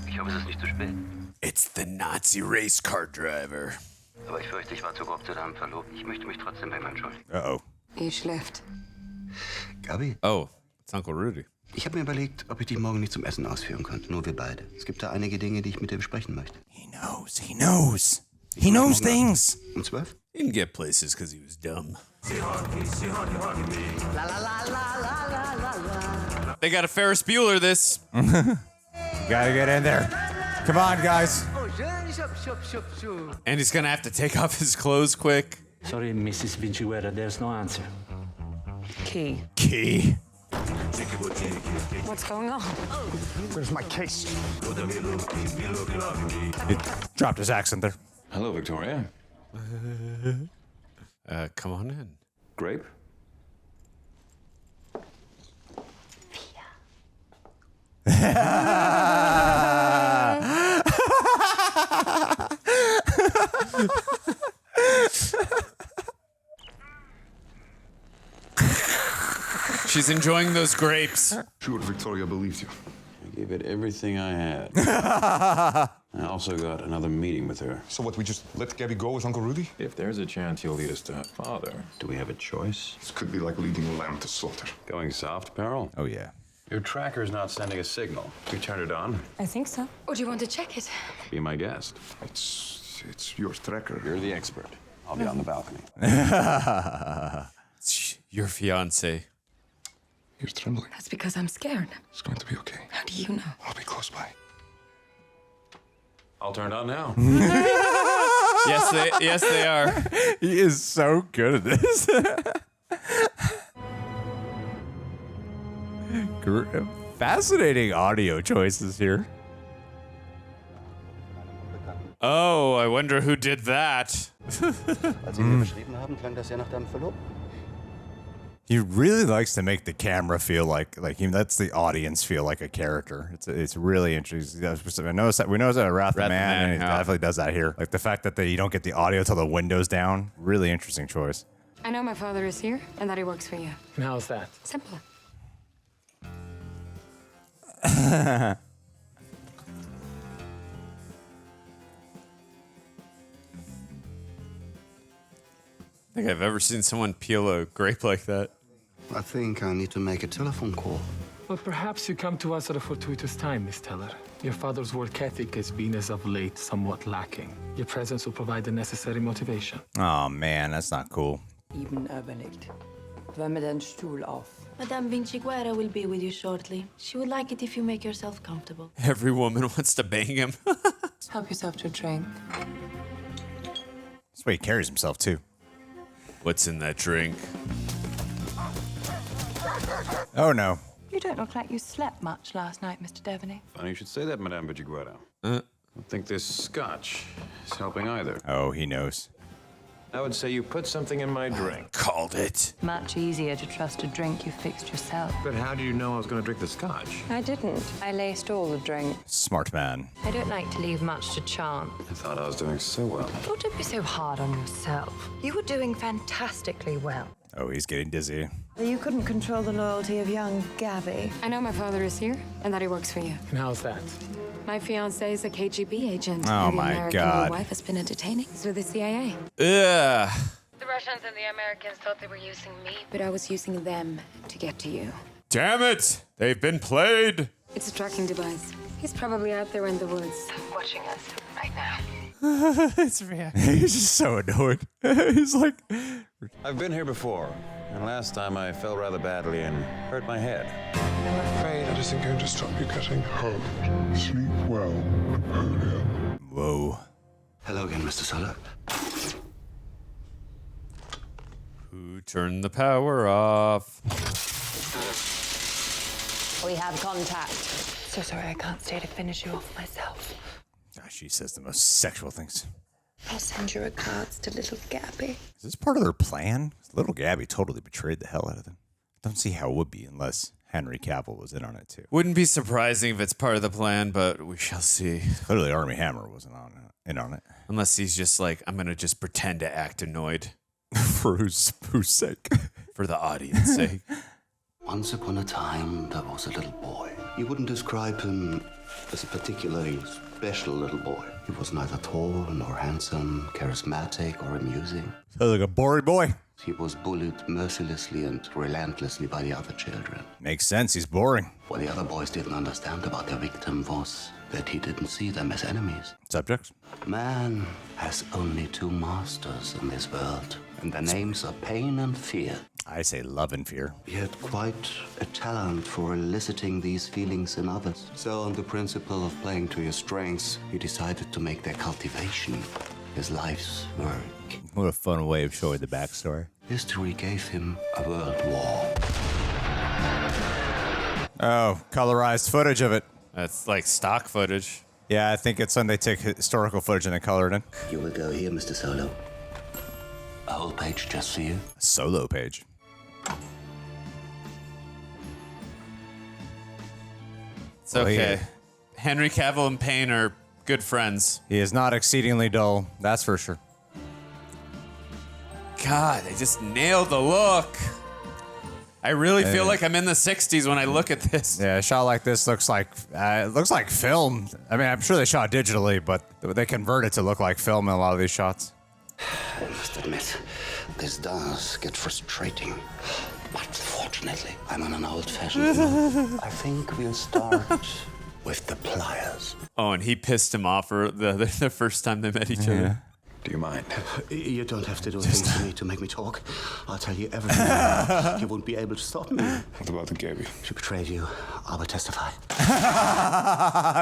Ich hoffe, es ist nicht zu spät. It's the Nazi race car driver. Aber ich fürchte, ich war zu grob zu deinem Verlobten. Ich möchte mich trotzdem bei ihm entschuldigen. Uh-oh. schläft. Gabi? Oh, it's Uncle Rudy. Ich habe mir überlegt, ob ich dich morgen nicht zum Essen ausführen könnte. Nur wir beide. Es gibt da einige Dinge, die ich mit dir besprechen möchte. He knows. He knows. He knows things. Um 12? He didn't get places because he was dumb. They got a Ferris Bueller this. Gotta get in there. Come on, guys. And he's gonna have to take off his clothes quick. Sorry, Mrs. Vinciquerra, there's no answer. Key. Key. What's going on? Where's my case? He dropped his accent there. Hello, Victoria. Come on in. Grape? She's enjoying those grapes. Sure, Victoria believes you. I gave it everything I had. I also got another meeting with her. So what, we just let Gabby go with Uncle Rudy? If there's a chance he'll lead us to her father, do we have a choice? This could be like leading a lamb to slaughter. Going soft, Peril? Oh, yeah. Your tracker's not sending a signal. You turned it on? I think so. Or do you want to check it? Be my guest. It's your tracker. You're the expert. I'll be on the balcony. It's your fiance. You're trembling. That's because I'm scared. It's going to be okay. How do you know? I'll be close by. I'll turn it on now. Yes, they are. He is so good at this. Fascinating audio choices here. Oh, I wonder who did that. Als Sie mir beschrieben haben, klang das ja nach deinem Verlobten. He really likes to make the camera feel like he lets the audience feel like a character. It's really interesting. I noticed that we noticed that at Wrath of Man, and he definitely does that here. Like the fact that you don't get the audio till the window's down. Really interesting choice. I know my father is here and that he works for you. And how's that? Simple. I think I've ever seen someone peel a grape like that. I think I need to make a telephone call. Well, perhaps you come to us at a fortuitous time, Miss Teller. Your father's work ethic has been, as of late, somewhat lacking. Your presence will provide the necessary motivation. Oh, man, that's not cool. Eben überlegt. Wärm mir den Stuhl auf. Madame Vinciguerra will be with you shortly. She would like it if you make yourself comfortable. Every woman wants to bang him. Help yourself to a drink. That's the way he carries himself, too. What's in that drink? Oh, no. You don't look like you slept much last night, Mr. Devaney. Funny you should say that, Madame Vinciguerra. I don't think this scotch is helping either. Oh, he knows. I would say you put something in my drink. Called it. Much easier to trust a drink you fixed yourself. But how do you know I was going to drink the scotch? I didn't. I laced all the drink. Smart man. I don't like to leave much to chance. I thought I was doing so well. Oh, don't be so hard on yourself. You were doing fantastically well. Oh, he's getting dizzy. You couldn't control the loyalty of young Gabby. I know my father is here and that he works for you. And how's that? My fiancé is a KGB agent. Oh, and the my American God. Your wife has been entertaining with the CIA. Ugh. The Russians and the Americans thought they were using me, but I was using them to get to you. Damn it! They've been played. It's a tracking device. He's probably out there in the woods, watching us right now. It's real. He's just so annoyed. He's like... I've been here before, and last time I fell rather badly and hurt my head. I'm afraid that isn't going to stop you getting hurt. Sleep well, Napoleon. Whoa. Hello again, Mr. Sherlock. Who turned the power off? We have contact. So sorry I can't stay to finish you off myself. Gosh, she says the most sexual things. I'll send your regards to little Gabby. Is this part of their plan? Little Gabby totally betrayed the hell out of them. Don't see how it would be unless Henry Cavill was in on it too. Wouldn't be surprising if it's part of the plan, but we shall see. Clearly, Armie Hammer wasn't in on it. Unless he's just like, I'm gonna just pretend to act annoyed. For whose sake? For the audience's sake. Once upon a time, there was a little boy. You wouldn't describe him as a particularly special little boy. He was neither tall nor handsome, charismatic or amusing. Sounds like a boring boy. He was bullied mercilessly and relentlessly by the other children. Makes sense, he's boring. What the other boys didn't understand about their victim was that he didn't see them as enemies. Subjects? Man has only two masters in this world, and their names are pain and fear. I say love and fear. He had quite a talent for eliciting these feelings in others. So on the principle of playing to your strengths, he decided to make their cultivation his life's work. What a fun way of showing the backstory. History gave him a world war. Oh, colorized footage of it. That's like stock footage. Yeah, I think it's when they take historical footage and they color it in. You will go here, Mr. Solo. A whole page just for you. A solo page. It's okay. Henry Cavill and Payne are good friends. He is not exceedingly dull, that's for sure. God, they just nailed the look. I really feel like I'm in the 60s when I look at this. Yeah, a shot like this looks like film. I mean, I'm sure they shot digitally, but they convert it to look like film in a lot of these shots. I must admit, this does get frustrating. But fortunately, I'm on an old-fashioned note. I think we'll start with the pliers. Oh, and he pissed him off for the first time they met each other. Do you mind? You don't have to do things to me to make me talk. I'll tell you everything. You won't be able to stop me. What about the Gabby? She betrayed you. I will testify.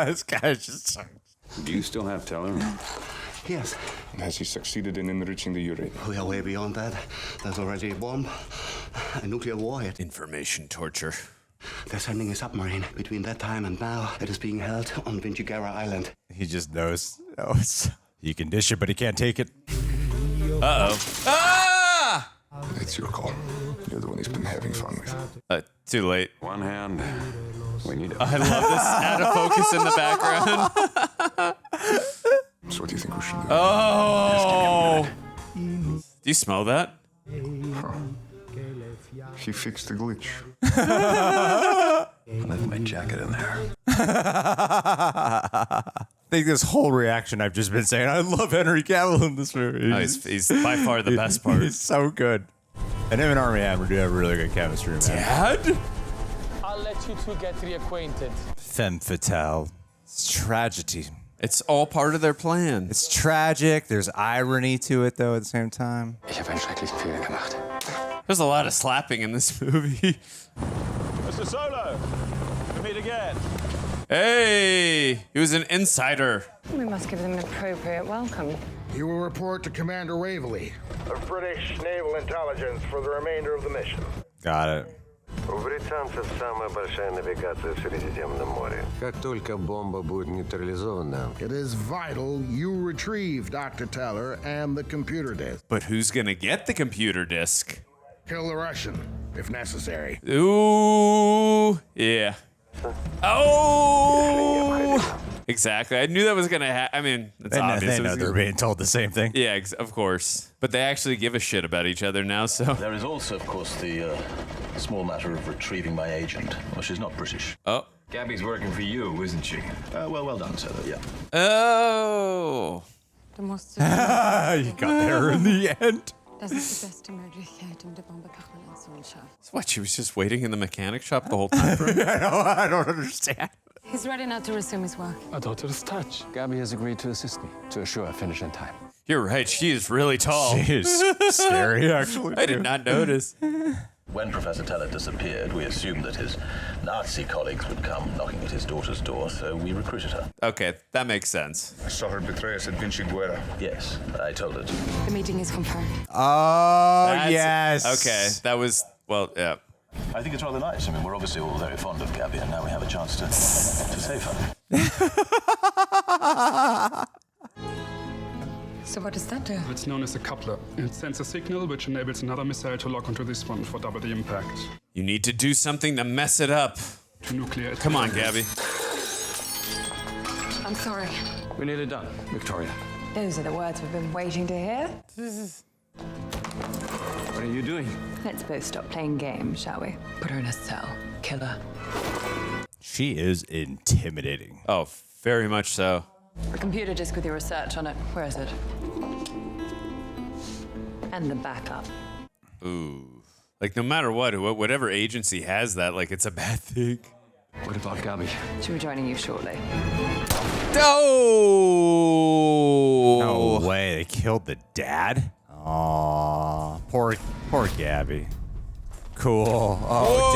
This guy's just... Do you still have Teller? Yes. Has he succeeded in enriching the uranium? We are way beyond that. There's already a bomb, a nuclear warhead. Information torture. They're sending a submarine. Between that time and now, it is being held on Vinciguerra Island. He just knows. Oh, you can dish it, but he can't take it. Uh-oh. Ah! It's your call. You're the one he's been having fun with. Too late. One hand. We need it. I love this out of focus in the background. So what do you think we should do? Oh! Do you smell that? Huh. He fixed the glitch. I left my jacket in there. I think this whole reaction I've just been saying, I love Henry Cavill in this movie. Oh, he's by far the best part. He's so good. And him and Armie Hammer do have really good chemistry, man. Dad? I'll I'll let you two get reacquainted. Femme fatale. It's tragedy. It's all part of their plan. It's tragic. There's irony to it, though, at the same time. Ich habe einen schrecklichen Fehler gemacht. There's a lot of slapping in this movie. Mr. Solo, we meet again. Hey, he was an insider. We must give them an appropriate welcome. You will report to Commander Waverly. Of British Naval Intelligence for the remainder of the mission. Got it. У британцев самая большая навигация в Средиземном море. Как только бомба будет нейтрализована. It is vital you retrieve Dr. Teller and the computer disk. But who's gonna get the computer disk? Kill the Russian, if necessary. Ooh, yeah. Oh! Exactly. I knew that was gonna happen. I mean, it's obvious. They know they're being told the same thing. Yeah, of course. But they actually give a shit about each other now, so. There is also, of course, the small matter of retrieving my agent. Well, she's not British. Oh. Gabby's working for you, isn't she? Well done, sir. Yeah. Oh. Du musst You got there in the end. Das ist die beste Möglichkeit, die Bombe Kacheln anzuschaffen. So what, she was just waiting in the mechanic shop the whole time? I don't understand. He's ready now to resume his work. My daughter's touch. Gabby has agreed to assist me to assure I finish in time. You're right, she is really tall. She is scary, actually. I did not notice. When Professor Teller disappeared, we assumed that his Nazi colleagues would come knocking at his daughter's door, so we recruited her. Okay, that makes sense. I saw her betray us at Vinci-Guerra. Yes, I told her to. The meeting is confirmed. Oh, yes. Okay, that was, well, yeah. I think it's rather nice. I mean, we're obviously all very fond of Gabby, and now we have a chance to save her. So what does that do? It's known as a coupler. It sends a signal which enables another missile to lock onto this one for double the impact. You need to do something to mess it up. To nuclear. Come on, Gabby. I'm sorry. We're nearly done, Victoria. Those are the words we've been waiting to hear. What are you doing? Let's both stop playing games, shall we? Put her in a cell. Kill her. She is intimidating. Oh, very much so. The computer disk with your research on it. Where is it? And the backup. Ooh. Like, no matter what, whatever agency has that, like, it's a bad thing. What about Gabby? She'll be joining you shortly. Oh! No way, they killed the dad? Aw, poor Gabby. Cool. Oh,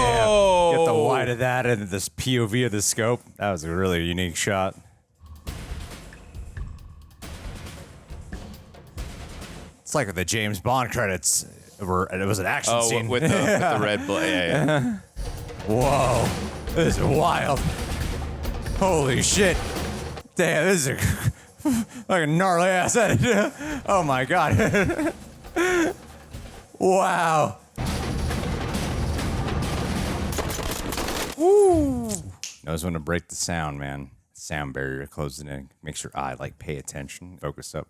damn. Get the wide of that and this POV of the scope. That was a really unique shot. It's like with the James Bond credits, it was an action scene. With the red blood. Yeah. Whoa, this is wild. Holy shit. Damn, this is like a gnarly ass edit. Oh my god. Wow. Woo. Knows when to break the sound, man. Sound barrier closing in. Makes your eye like pay attention, focus up.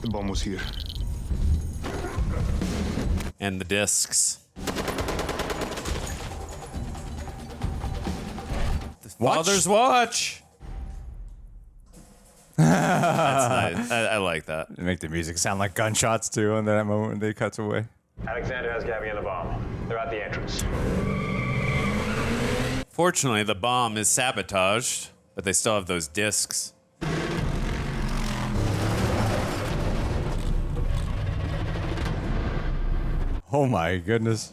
The bomb was here. And the discs. The father's watch. That's nice. I like that. They make the music sound like gunshots too, and that moment when they cuts away. Alexander has Gabby and the bomb. They're at the entrance. Fortunately, the bomb is sabotaged, but they still have those discs. Oh my goodness.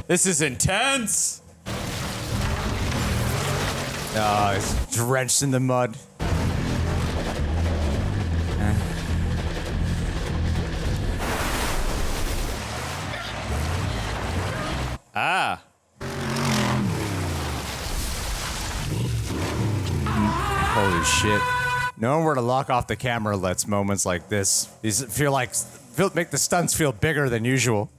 This is intense. Oh, it's drenched in the mud. Ah. Holy shit. Knowing where to lock off the camera lets moments like this. These make the stunts feel bigger than usual.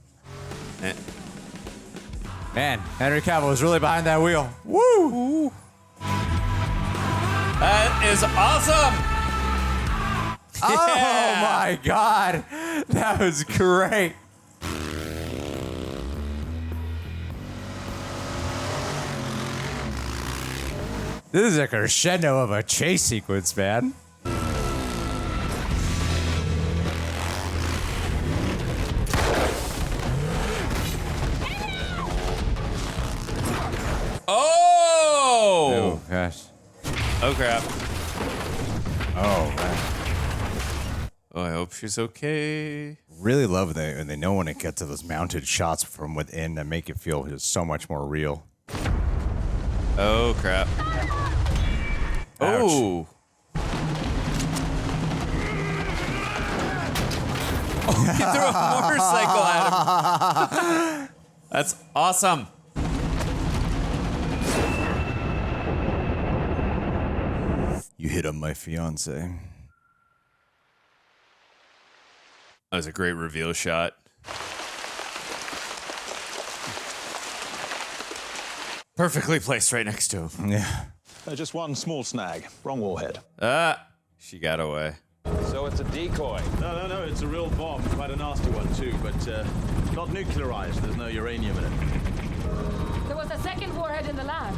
Man, Henry Cavill was really behind that wheel. Woo! That is awesome! Oh my god! That was great. This is a crescendo of a chase sequence, man. Oh! Oh, gosh. Oh, crap. Oh, man. Oh, I hope she's okay. Really love it when they know when it gets to those mounted shots from within that make it feel just so much more real. Oh, crap. Oh. Oh, he threw a motorcycle at him. That's awesome. You hit on my fiance. That was a great reveal shot. Perfectly placed right next to him. Yeah. Just one small snag. Wrong warhead. She got away. So it's a decoy. No, it's a real bomb. Quite a nasty one, too, but not nuclearized. There's no uranium in it. There was a second warhead in the lab.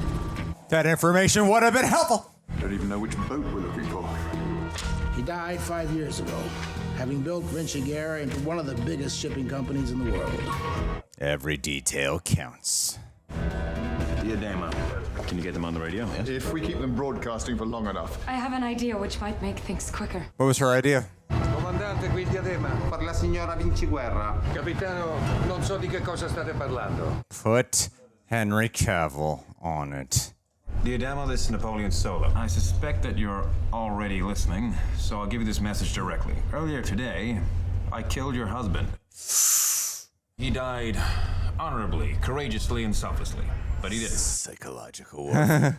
That information would have been helpful. Don't even know which boat we're looking for. He died 5 years ago, having built Ritchie into one of the biggest shipping companies in the world. Every detail counts. Dear Dama, can you get them on the radio? Yes. If we keep them broadcasting for long enough. I have an idea which might make things quicker. What was her idea? Comandante, qui il diadema. Per la signora Vinciguerra. Capitano, non so di che cosa state parlando. Put Henry Cavill on it. Dear Dama, this is Napoleon Solo. I suspect that you're already listening, so I'll give you this message directly. Earlier today, I killed your husband. He died honorably, courageously, and selflessly. But he did. Psychological warfare.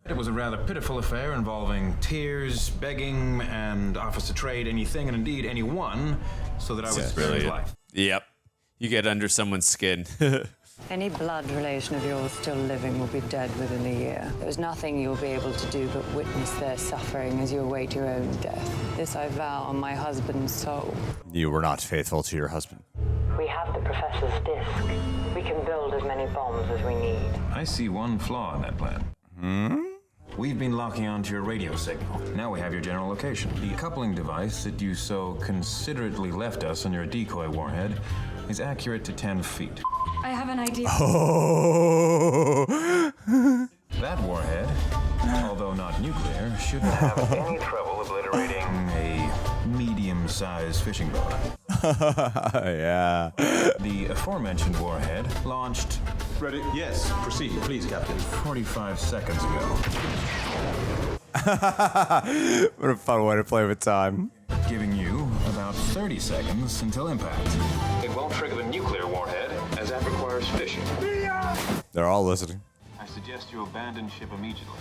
It was a rather pitiful affair involving tears, begging, and offers to trade anything and indeed anyone so that I would spare his life. Yep. You get under someone's skin. Any blood relation of yours still living will be dead within a year. There's nothing you'll be able to do but witness their suffering as you await your own death. This I vow on my husband's soul. You were not faithful to your husband. We have the professor's disc. We can build as many bombs as we need. I see one flaw in that plan. We've been locking onto your radio signal. Now we have your general location. The coupling device that you so considerately left us on your decoy warhead is accurate to 10 feet. I have an idea. Oh. That warhead, although not nuclear, shouldn't have any trouble obliterating a medium-sized fishing boat. Yeah. The aforementioned warhead launched... Ready? Yes. Proceed, please, Captain. 45 seconds ago. What a fun way to play with time. Giving you about 30 seconds until impact. It won't trigger the nuclear warhead, as that requires fishing. They're all listening. I suggest you abandon ship immediately.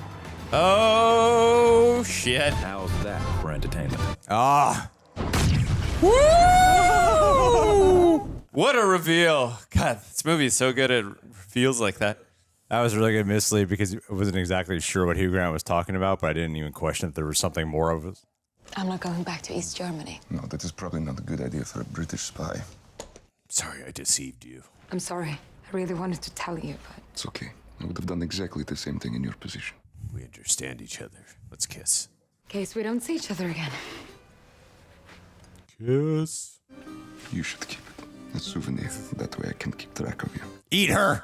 Oh, shit. How's that for entertainment? Ah. Woo! What a reveal. God, this movie is so good it feels like that. That was really good mislead because I wasn't exactly sure what Hugh Grant was talking about, but I didn't even question if there was something more of it. I'm not going back to East Germany. No, that is probably not a good idea for a British spy. Sorry I deceived you. I'm sorry. I really wanted to tell you, but... It's okay. I would have done exactly the same thing in your position. We understand each other. Let's kiss. in case we don't see each other again. Kiss. You should keep it. A souvenir. That way I can keep track of you. Eat her!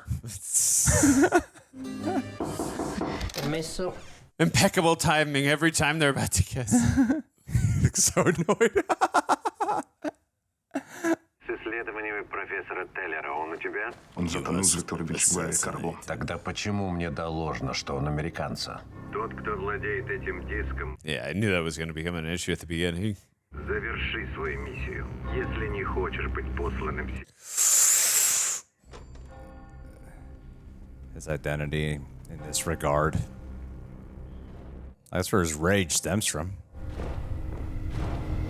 Permesso. Impeccable timing every time they're about to kiss. So annoyed. С исследованиями профессора Теллера он у тебя? Он затонул в Викторович Карбо. Тогда почему мне доложено, что он американца? Тот, кто владеет этим диском, Yeah, I knew that was going to become an issue at the beginning. заверши свою миссию, если не хочешь быть посланным. His identity in this regard. That's where his rage stems from.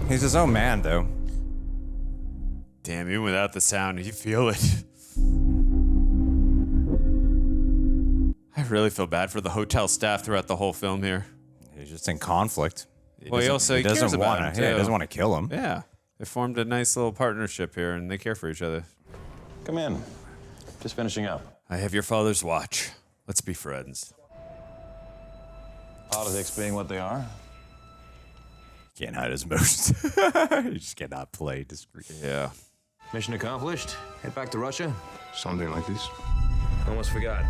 He's his own man, though. Damn, even without the sound, you feel it. I really feel bad for the hotel staff throughout the whole film here. He's just in conflict. He doesn't cares want about to. him. He doesn't want to kill him. Yeah, they formed a nice little partnership here, and they care for each other. Come in. Just finishing up. I have your father's watch. Let's be friends. Politics being what they are. Can't hide his emotions. You just cannot play discreet. Yeah. Mission accomplished. Head back to Russia. Something like this. Almost forgot.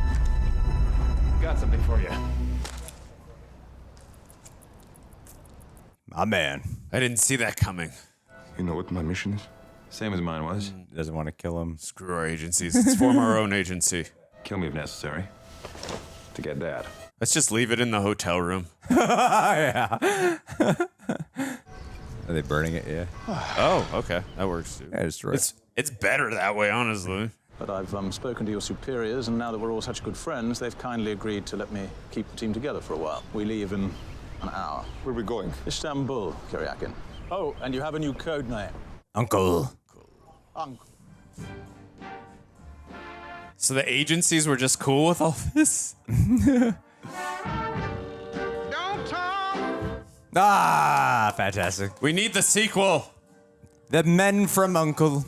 Got something for you. My man. I didn't see that coming. You know what my mission is? Same as mine was. Doesn't want to kill him. Screw our agencies. Let's form our own agency. Kill me if necessary. To get that. Let's just leave it in the hotel room. Yeah. Are they burning it? Yeah. Oh, okay. That works too. Yeah, just right. It's better that way, honestly. But I've spoken to your superiors, and now that we're all such good friends, they've kindly agreed to let me keep the team together for a while. We leave in an hour. Where are we going? Istanbul, Kiryakin. Oh, and you have a new code name. Uncle. Uncle. So the agencies were just cool with all this? Ah, fantastic. We need the sequel. The Men from U.N.C.L.E.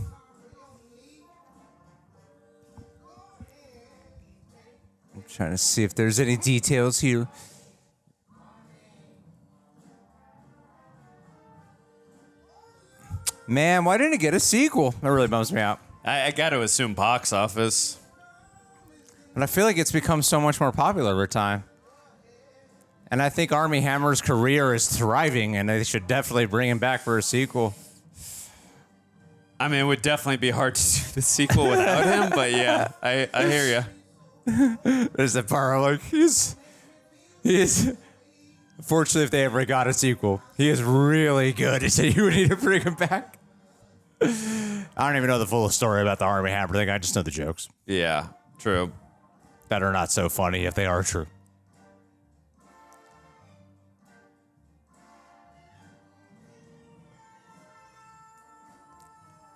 I'm trying to see if there's any details here. Man, why didn't it get a sequel? That really bums me out. I got to assume box office. And I feel like it's become so much more popular over time. And I think Armie Hammer's career is thriving, and they should definitely bring him back for a sequel. I mean, it would definitely be hard to do the sequel without him, but yeah, I hear you. There's the part where, like, he's fortunately, if they ever got a sequel, he is really good. So you would need to bring him back. I don't even know the full story about the Armie Hammer thing. I just know the jokes. Yeah, true. That are not so funny if they are true.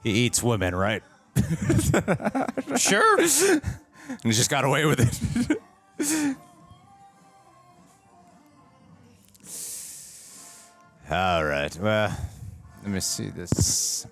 He eats women, right? Sure. And he just got away with it. All right. Well, let me see this.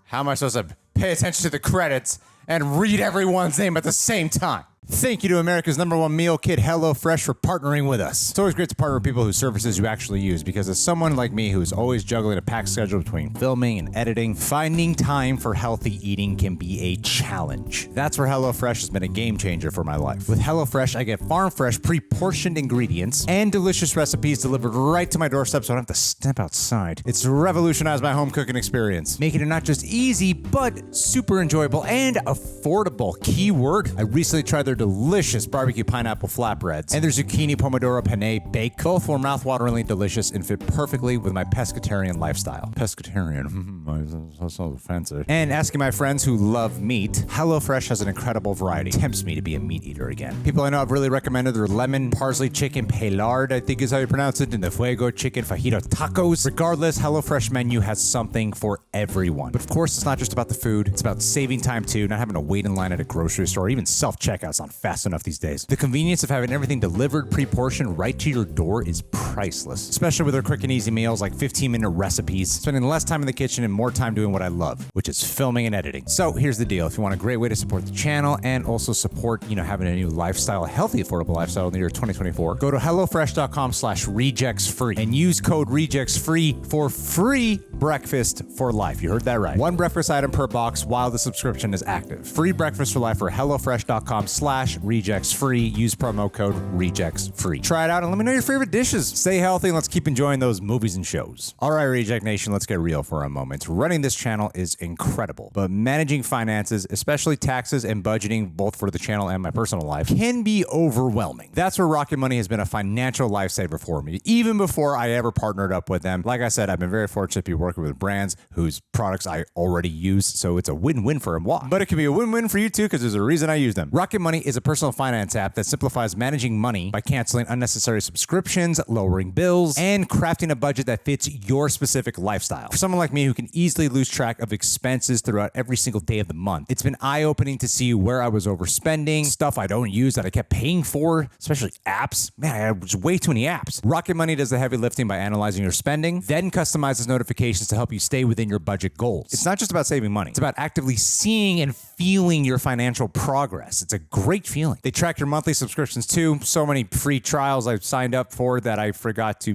How am I supposed to pay attention to the credits and read everyone's name at the same time? Thank you to America's #1 meal kit, HelloFresh, for partnering with us. It's always great to partner with people whose services you actually use, because as someone like me who's always juggling a packed schedule between filming and editing, finding time for healthy eating can be a challenge. That's where HelloFresh has been a game changer for my life. With HelloFresh, I get farm-fresh, pre-portioned ingredients and delicious recipes delivered right to my doorstep so I don't have to step outside. It's revolutionized my home cooking experience, making it not just easy, but super enjoyable and affordable. Keyword, I recently tried their delicious barbecue pineapple flatbreads and their zucchini pomodoro penne bake. Both were mouthwateringly delicious and fit perfectly with my pescatarian lifestyle. Pescatarian, that's so offensive. And asking my friends who love meat, HelloFresh has an incredible variety. Tempts me to be a meat eater again. People I know have really recommended their lemon parsley chicken pelard, I think is how you pronounce it, and the fuego chicken fajito tacos. Regardless, HelloFresh menu has something for everyone. But of course, it's not just about the food. It's about saving time too, not having to wait in line at a grocery store, even self-checkouts on fast enough these days. The convenience of having everything delivered pre-portioned right to your door is priceless, especially with their quick and easy meals like 15-minute recipes, spending less time in the kitchen and more time doing what I love, which is filming and editing. So here's the deal. If you want a great way to support the channel and also support, having a new lifestyle, a healthy, affordable lifestyle in the year 2024, go to HelloFresh.com/rejectsfree and use code rejectsfree for free breakfast for life. You heard that right. One breakfast item per box while the subscription is active. Free breakfast for life for HelloFresh.com/rejectsfree. Use promo code rejectsfree. Try it out and let me know your favorite dishes. Stay healthy and let's keep enjoying those movies and shows. All right, Reject Nation, let's get real for a moment. Running this channel is incredible, but managing finances, especially taxes and budgeting, both for the channel and my personal life, can be overwhelming. That's where Rocket Money has been a financial lifesaver for me, even before I ever partnered up with them. Like I said, I've been very fortunate to be working with brands whose products I already use, so it's a win-win for them. But it can be a win-win for you too, because there's a reason I use them. Rocket Money is a personal finance app that simplifies managing money by canceling unnecessary subscriptions, lowering bills, and crafting a budget that fits your specific lifestyle. For someone like me who can easily lose track of expenses throughout every single day of the month, it's been eye-opening to see where I was overspending, stuff I don't use that I kept paying for, especially apps. Man, I had way too many apps. Rocket Money does the heavy lifting by analyzing your spending, then customizes notifications to help you stay within your budget goals. It's not just about saving money. It's about actively seeing and feeling your financial progress. It's a great great feeling. They track your monthly subscriptions too. So many free trials I've signed up for that I forgot to,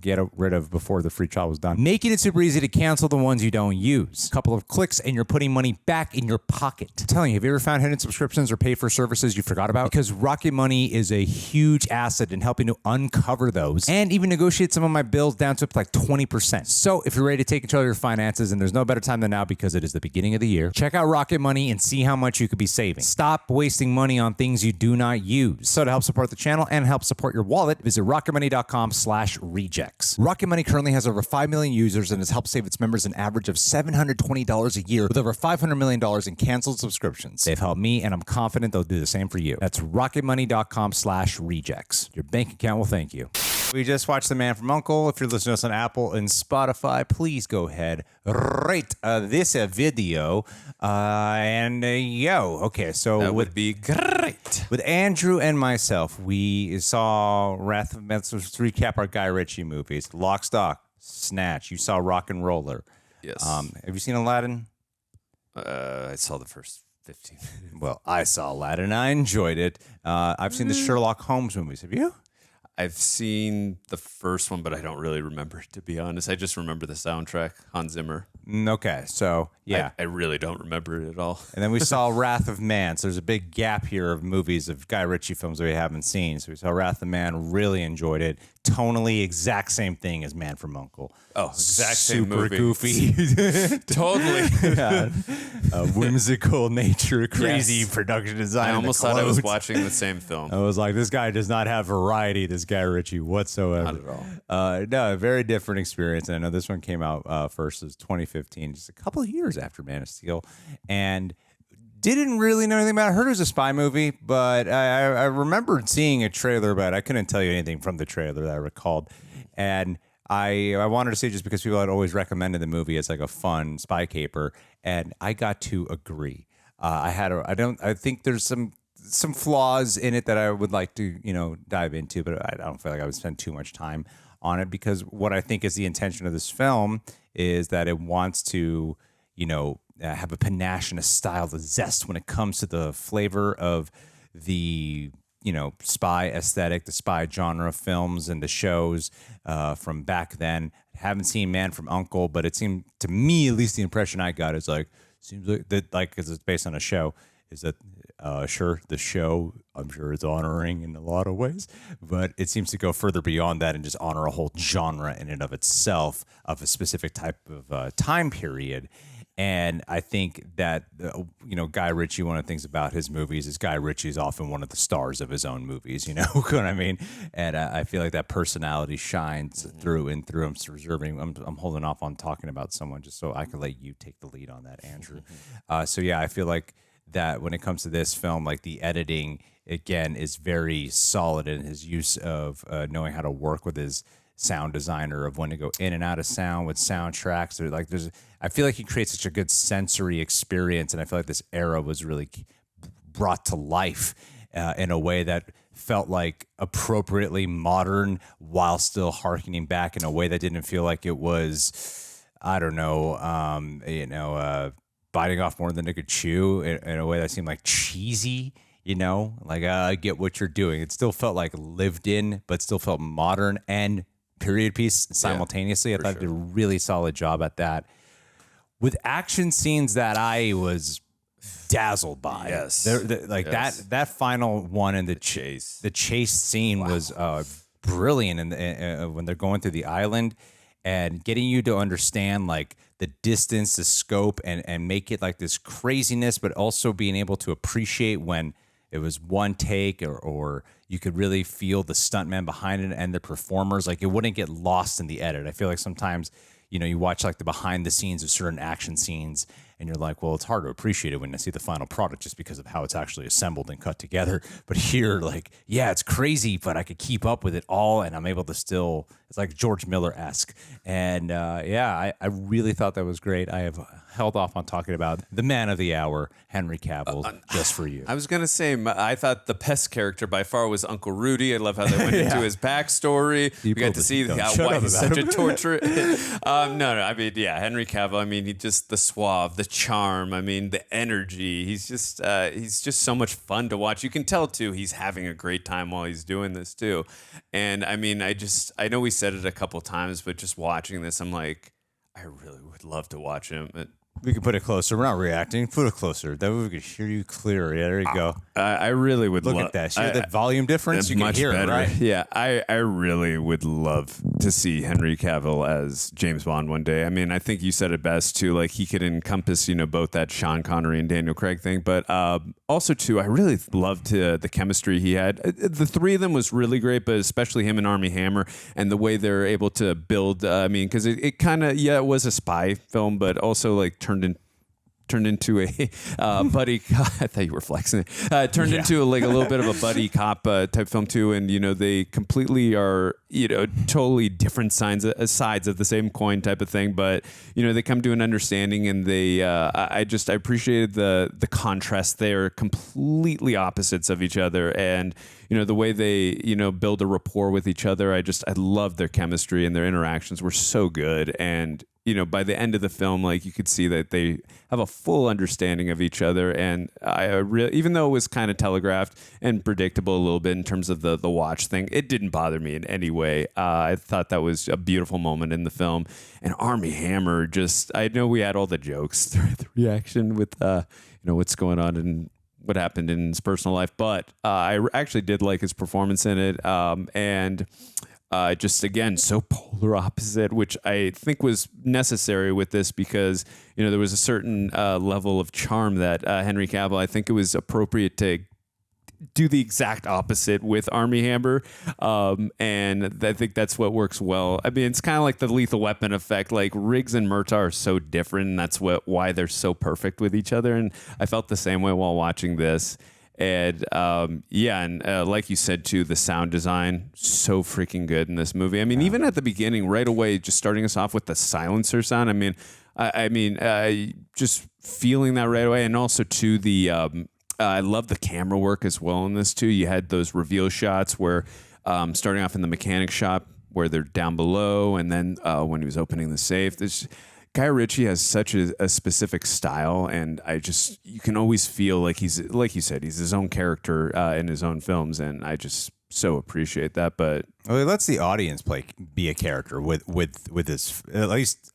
get rid of before the free trial was done. Making it super easy to cancel the ones you don't use. A couple of clicks and you're putting money back in your pocket. I'm telling you, have you ever found hidden subscriptions or pay for services you forgot about? Because Rocket Money is a huge asset in helping to uncover those and even negotiate some of my bills down to up to like 20%. So if you're ready to take control of your finances, and there's no better time than now because it is the beginning of the year, check out Rocket Money and see how much you could be saving. Stop wasting money on things you do not use. So to help support the channel and help support your wallet, visit rocketmoney.com/rejects. Rocket Money currently has over 5 million users and has helped save its members an average of $720 a year with over $500 million in canceled subscriptions. They've helped me, and I'm confident they'll do the same for you. That's rocketmoney.com/rejects. Your bank account will thank you. We just watched The Man from U.N.C.L.E. If you're listening to us on Apple and Spotify, please go ahead, rate this video. Okay, so that would be great. With Andrew and myself, we saw Wrath of Man. Let's recap our Guy Ritchie movies. Lock, Stock, Snatch. You saw Rock and Roller. Yes. Have you seen Aladdin? I saw the first 15. Well, I saw Aladdin. I enjoyed it. I've seen the Sherlock Holmes movies. Have you? I've seen the first one, but I don't really remember, to be honest. I just remember the soundtrack, Hans Zimmer. Okay, so, yeah. I really don't remember it at all. And then we saw Wrath of Man. So there's a big gap here of movies of Guy Ritchie films that we haven't seen. So we saw Wrath of Man, really enjoyed it. Tonally, exact same thing as Man from U.N.C.L.E. Oh, exact same Super movie. goofy. Totally. Yeah. Whimsical nature, crazy production design. I almost thought I was watching the same film. I was like, this guy does not have variety, this Guy Ritchie, whatsoever. Not at all. No, very different experience. And I know this one came out first as 2015, just a couple of years after Man of Steel. And didn't really know anything about it. I heard it was a spy movie, but I remembered seeing a trailer, but I couldn't tell you anything from the trailer that I recalled. And I wanted to see it just because people had always recommended the movie as like a fun spy caper, and I got to agree. I think there's some flaws in it that I would like to dive into, but I don't feel like I would spend too much time on it, because what I think is the intention of this film is that it wants to have a panache and a style, the zest when it comes to the flavor of the spy aesthetic, the spy genre films and the shows from back then. Haven't seen Man from U.N.C.L.E., but it seemed to me, at least the impression I got is seems like that, because it's based on a show, is that sure, the show I'm sure is honoring in a lot of ways, but it seems to go further beyond that and just honor a whole genre in and of itself of a specific type of time period. And I think that, Guy Ritchie, one of the things about his movies is Guy Ritchie is often one of the stars of his own movies, you know what I mean? And I feel like that personality shines through and through. I'm holding off on talking about someone just so I can let you take the lead on that, Andrew. So yeah, I feel like that when it comes to this film, like the editing, again, is very solid in his use of knowing how to work with his sound designer, of when to go in and out of sound with soundtracks. I feel like he creates such a good sensory experience, and I feel like this era was really brought to life in a way that felt like appropriately modern while still harkening back in a way that didn't feel like it was, biting off more than it could chew in a way that seemed like cheesy. I get what you're doing. It still felt like lived in, but still felt modern and period piece simultaneously. I thought they did a really solid job at that. With action scenes that I was dazzled by. Yes. That final one in the chase. The chase scene was brilliant, and when they're going through the island and getting you to understand like the distance, the scope, and make it like this craziness, but also being able to appreciate when it was one take, or you could really feel the stuntman behind it and the performers. Like, it wouldn't get lost in the edit. I feel like sometimes, you watch like the behind the scenes of certain action scenes and you're like, well, it's hard to appreciate it when you see the final product just because of how it's actually assembled and cut together. But here, it's crazy, but I could keep up with it all, and I'm able to still, it's like George Miller-esque. And I really thought that was great. I have held off on talking about the man of the hour, Henry Cavill, just for you. I was going to say, I thought the best character by far was Uncle Rudy. I love how they went into his backstory. We got to see why he's such a torturer. No, I mean, yeah, Henry Cavill, I mean, he just, the suave, the charm, I mean, the energy. He's just so much fun to watch. You can tell, too, he's having a great time while he's doing this, too. And, I mean, I know we said it a couple times, but just watching this, I'm like, I really would love to watch him. We can put it closer. We're not reacting. Put it closer. That way we can hear you clear. Yeah, there you go. I really would look at that. See that volume difference? You can much hear better. it, right? Yeah, I really would love to see Henry Cavill as James Bond one day. I mean, I think you said it best too. Like he could encompass, both that Sean Connery and Daniel Craig thing, but also too, I really loved the chemistry he had. The three of them was really great, but especially him and Armie Hammer and the way they're able to build. I mean, because it kind of it was a spy film, but also like turned into a buddy cop. I thought you were flexing it. Turned into a little bit of a buddy cop type film too, and they completely are totally different sides of the same coin type of thing, but they come to an understanding, and they I appreciated the contrast. They are completely opposites of each other, and the way they build a rapport with each other. I love their chemistry, and their interactions were so good. And by the end of the film, like you could see that they have a full understanding of each other. And even though it was kind of telegraphed and predictable a little bit in terms of the watch thing, it didn't bother me in any way. I thought that was a beautiful moment in the film. And Armie Hammer, I know we had all the jokes through the reaction with what's going on and what happened in his personal life, but I actually did like his performance in it. And again, so polar opposite, which I think was necessary with this because, there was a certain level of charm that Henry Cavill, I think it was appropriate to do the exact opposite with Armie Hammer. And I think that's what works well. I mean, it's kind of like the Lethal Weapon effect. Like Riggs and Murtaugh are so different, and that's why they're so perfect with each other. And I felt the same way while watching this. And like you said too, the sound design so freaking good in this movie. I mean, even at the beginning, right away, just starting us off with the silencer sound. I mean, just feeling that right away, and also to the. I love the camera work as well in this too. You had those reveal shots where, starting off in the mechanic shop where they're down below, and then when he was opening the safe, Guy Ritchie has such a specific style, and you can always feel like he's, like you said, he's his own character in his own films, and I just so appreciate that. But he lets the audience be a character with his, at least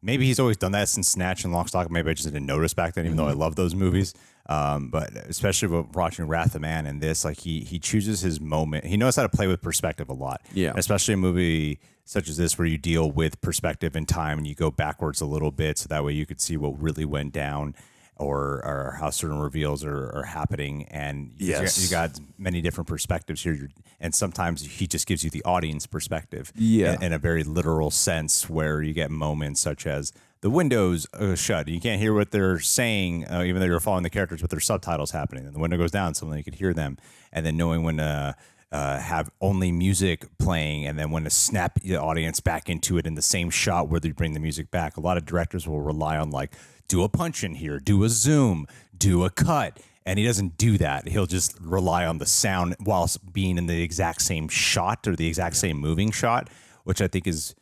maybe he's always done that since Snatch and Lock, Stock. Maybe I just didn't notice back then, even though I love those movies. But especially with watching Wrath of Man and this, like he chooses his moment. He knows how to play with perspective a lot. Yeah, especially a movie such as this where you deal with perspective and time, and you go backwards a little bit, so that way you could see what really went down, or how certain reveals are happening. And you got many different perspectives here, and sometimes he just gives you the audience perspective. In a very literal sense, where you get moments such as the windows shut. You can't hear what they're saying, even though you're following the characters, but there's subtitles happening. And the window goes down, so you could hear them. And then knowing when to have only music playing, and then when to snap the audience back into it in the same shot where they bring the music back. A lot of directors will rely on, like, do a punch in here, do a zoom, do a cut. And he doesn't do that. He'll just rely on the sound whilst being in the exact same shot or the exact same moving shot, which I think is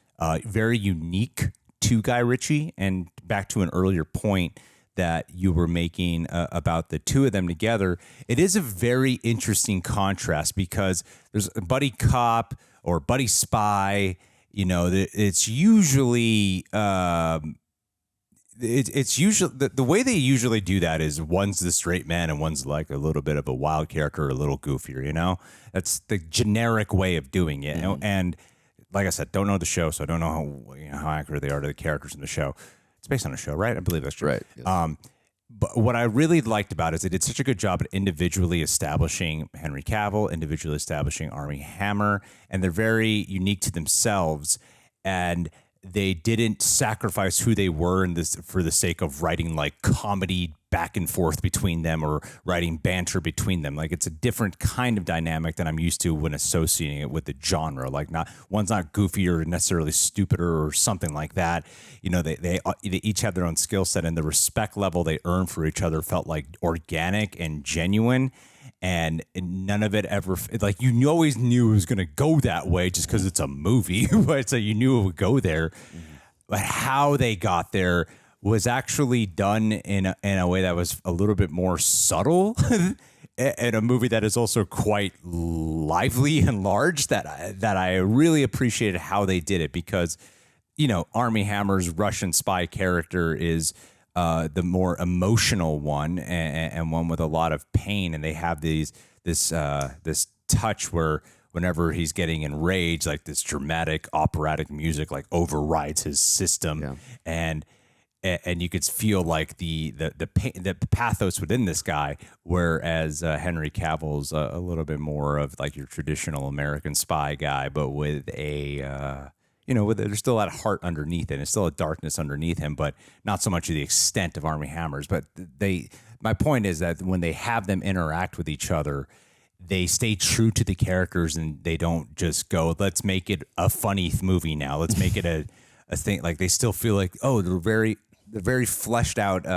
very unique to Guy Ritchie. And back to an earlier point that you were making about the two of them together, it is a very interesting contrast because there's a buddy cop or buddy spy. It's usually it's usually the way they usually do that is one's the straight man and one's like a little bit of a wild character, a little goofier. That's the generic way of doing it. And like I said, don't know the show, so I don't know how accurate they are to the characters in the show. It's based on a show, right? I believe that's true. Right. Yes. But what I really liked about it is they did such a good job at individually establishing Henry Cavill, individually establishing Armie Hammer, and they're very unique to themselves. And they didn't sacrifice who they were in this for the sake of writing like comedy back and forth between them or writing banter between them. Like it's a different kind of dynamic than I'm used to when associating it with the genre. Like one's not goofy or necessarily stupider or something like that. You know, they each have their own skill set, and the respect level they earn for each other felt like organic and genuine. And none of it ever, like you always knew it was going to go that way just because it's a movie, but so you knew it would go there. But how they got there was actually done in a way that was a little bit more subtle, in a movie that is also quite lively and large. That I really appreciated how they did it, because, you know, Armie Hammer's Russian spy character is the more emotional one and one with a lot of pain, and they have this touch where whenever he's getting enraged, like this dramatic operatic music like overrides his system, and you could feel like the pain, the pathos within this guy, whereas Henry Cavill's a little bit more of like your traditional American spy guy, but with a there's still a lot of heart underneath it. There's still a darkness underneath him, but not so much of the extent of Armie Hammer's. But my point is that when they have them interact with each other, they stay true to the characters, and they don't just go, let's make it a funny movie now. Let's make it a thing. Like they still feel like, oh, they're very fleshed out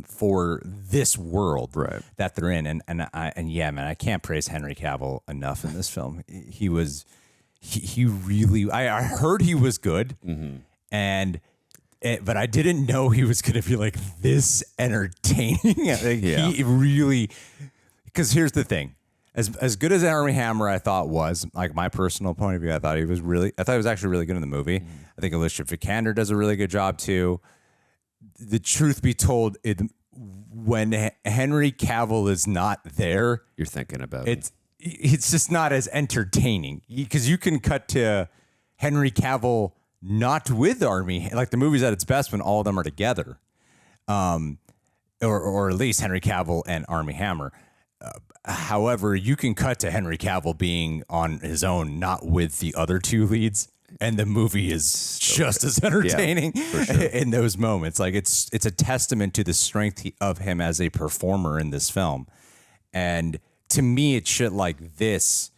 for this world that they're in. And yeah, man, I can't praise Henry Cavill enough in this film. He really, I heard he was good, but I didn't know he was going to be like this entertaining. He really, because here's the thing, as good as Armie Hammer I thought was, like my personal point of view, I thought he was actually really good in the movie. I think Alicia Vikander does a really good job too. The truth be told, when Henry Cavill is not there, you're thinking about it's just not as entertaining, because you can cut to Henry Cavill not with Armie. Like the movie's at its best when all of them are together, or at least Henry Cavill and Armie Hammer. However, you can cut to Henry Cavill being on his own, not with the other two leads, and the movie is just as entertaining in those moments. Like it's a testament to the strength of him as a performer in this film. And to me, it's shit like this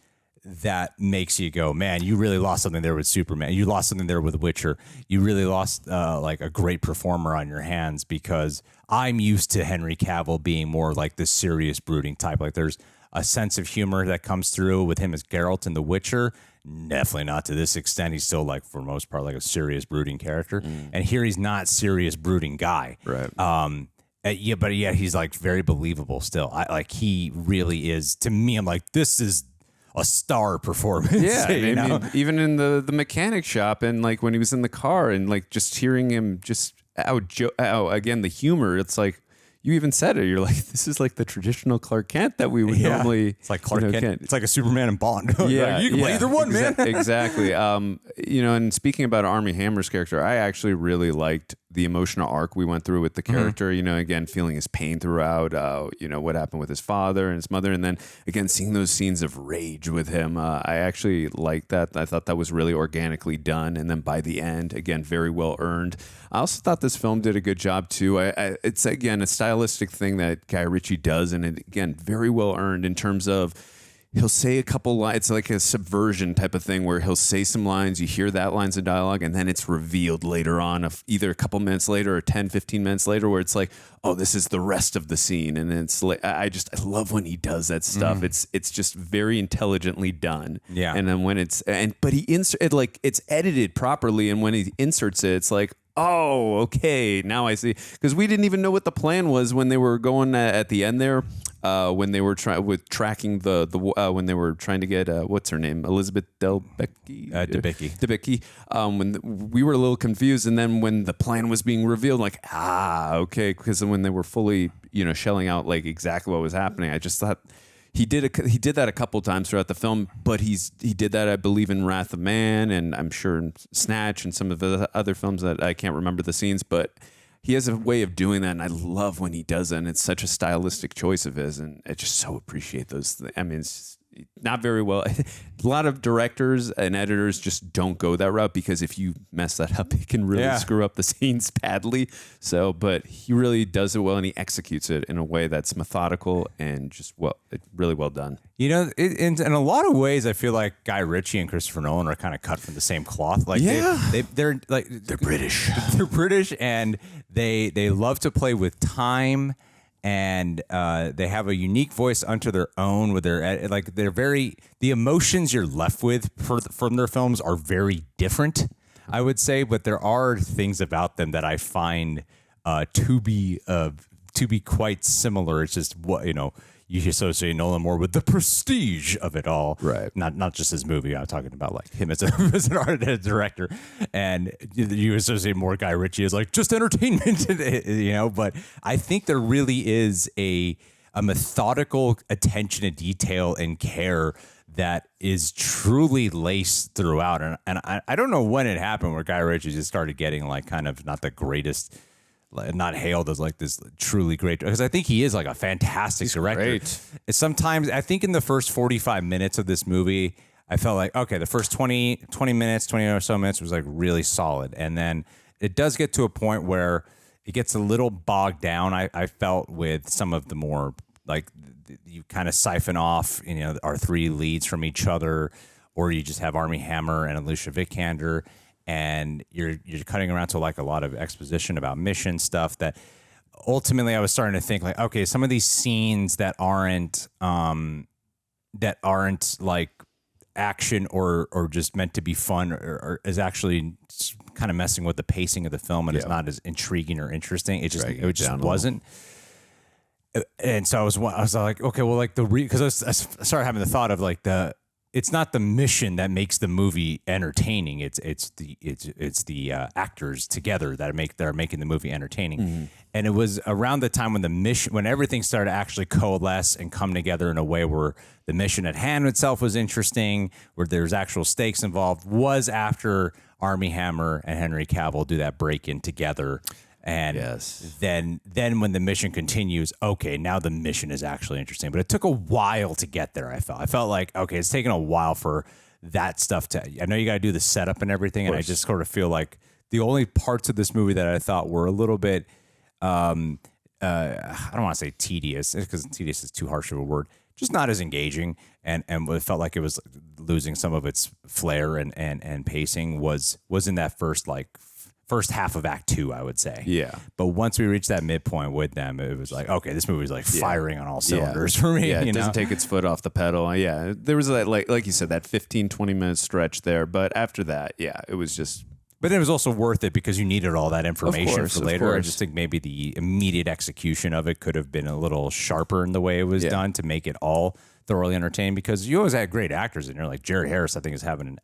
that makes you go, man, you really lost something there with Superman. You lost something there with Witcher. You really lost like a great performer on your hands, because I'm used to Henry Cavill being more like the serious brooding type. Like there's a sense of humor that comes through with him as Geralt in The Witcher. Definitely not to this extent. He's still like, for the most part, like a serious brooding character. And here he's not serious brooding guy. Right. But he's like very believable still. He really is. To me, I'm like, this is a star performance. Yeah, I mean, even in the mechanic shop, and like when he was in the car, and like just hearing him just again the humor. It's like, you even said it. You're like, this is like the traditional Clark Kent that we would normally. It's like Clark Kent. It's like a Superman and Bond. Yeah, you can play either one, man. Exactly. And speaking about Armie Hammer's character, I actually really liked the emotional arc we went through with the character. You know, again, feeling his pain throughout. What happened with his father and his mother, and then again seeing those scenes of rage with him. I actually liked that. I thought that was really organically done, and then by the end, again, very well earned. I also thought this film did a good job too. It's again a stylistic thing that Guy Ritchie does, and it, again, very well earned in terms of he'll say a couple lines. It's like a subversion type of thing where he'll say some lines, you hear that lines of dialogue, and then it's revealed later on, either a couple minutes later or 10, 15 minutes later, where it's like, oh, this is the rest of the scene. And it's like, I love when he does that stuff. It's just very intelligently done. Yeah. And then when it's edited properly, and when he inserts it, it's like, oh, okay, now I see. Because we didn't even know what the plan was when they were going at the end there. When they were tracking when they were trying to get what's her name, Elizabeth Debicki. Debicki. When we were a little confused, and then when the plan was being revealed, like, okay, because when they were fully shelling out like exactly what was happening, I just thought he did that a couple times throughout the film, but he did that, I believe, in Wrath of Man, and I'm sure in Snatch and some of the other films that I can't remember the scenes, but he has a way of doing that, and I love when he does it, and it's such a stylistic choice of his, and I just so appreciate those. I mean, not very well. A lot of directors and editors just don't go that route because if you mess that up, it can really screw up the scenes badly. So, but he really does it well, and he executes it in a way that's methodical and just really well done. You know, in a lot of ways, I feel like Guy Ritchie and Christopher Nolan are kind of cut from the same cloth. Like, they're British. They're British, and they love to play with time. And they have a unique voice unto their own. With the emotions you're left with from their films are very different, I would say. But there are things about them that I find to be quite similar. It's just you associate Nolan more with the prestige of it all, right? Not just his movie. I'm talking about like him as an artist, as a director, and you associate more Guy Ritchie as like just entertainment, But I think there really is a methodical attention to detail and care that is truly laced throughout. And I don't know when it happened where Guy Ritchie just started getting like kind of not the greatest. Not hailed as like this truly great, because I think he is like a fantastic director. Great. Sometimes I think in the first 45 minutes of this movie, I felt like, okay, the first 20 minutes, 20 or so minutes was like really solid. And then it does get to a point where it gets a little bogged down. I felt with some of the more like you kind of siphon off, our three leads from each other, or you just have Armie Hammer and Alicia Vikander. And you're cutting around to like a lot of exposition about mission stuff that ultimately I was starting to think like, okay, some of these scenes that aren't like action or just meant to be fun or is actually kind of messing with the pacing of the film and it's not as intriguing or interesting. It just wasn't. And so I was like, okay, well, like because I started having the thought of like it's not the mission that makes the movie entertaining. It's the actors together that are making the movie entertaining. Mm-hmm. And it was around the time when everything started to actually coalesce and come together in a way where the mission at hand itself was interesting, where there's actual stakes involved, was after Armie Hammer and Henry Cavill do that break-in together. And then when the mission continues, okay, now the mission is actually interesting. But it took a while to get there, I felt like, okay, it's taken a while for that stuff I know you got to do the setup and everything, and I just sort of feel like the only parts of this movie that I thought were a little bit, I don't want to say tedious, because tedious is too harsh of a word, just not as engaging, and it felt like it was losing some of its flair and pacing was in that first half of Act 2, I would say. Yeah. But once we reached that midpoint with them, it was like, okay, this movie was like firing on all cylinders for me. Yeah, it doesn't take its foot off the pedal. Yeah, there was that, like you said, that 15, 20-minute stretch there. But after that, it was just... But it was also worth it because you needed all that information for later. I just think maybe the immediate execution of it could have been a little sharper in the way it was done to make it all thoroughly entertaining, because you always had great actors in there. Like Jared Harris, I think, is having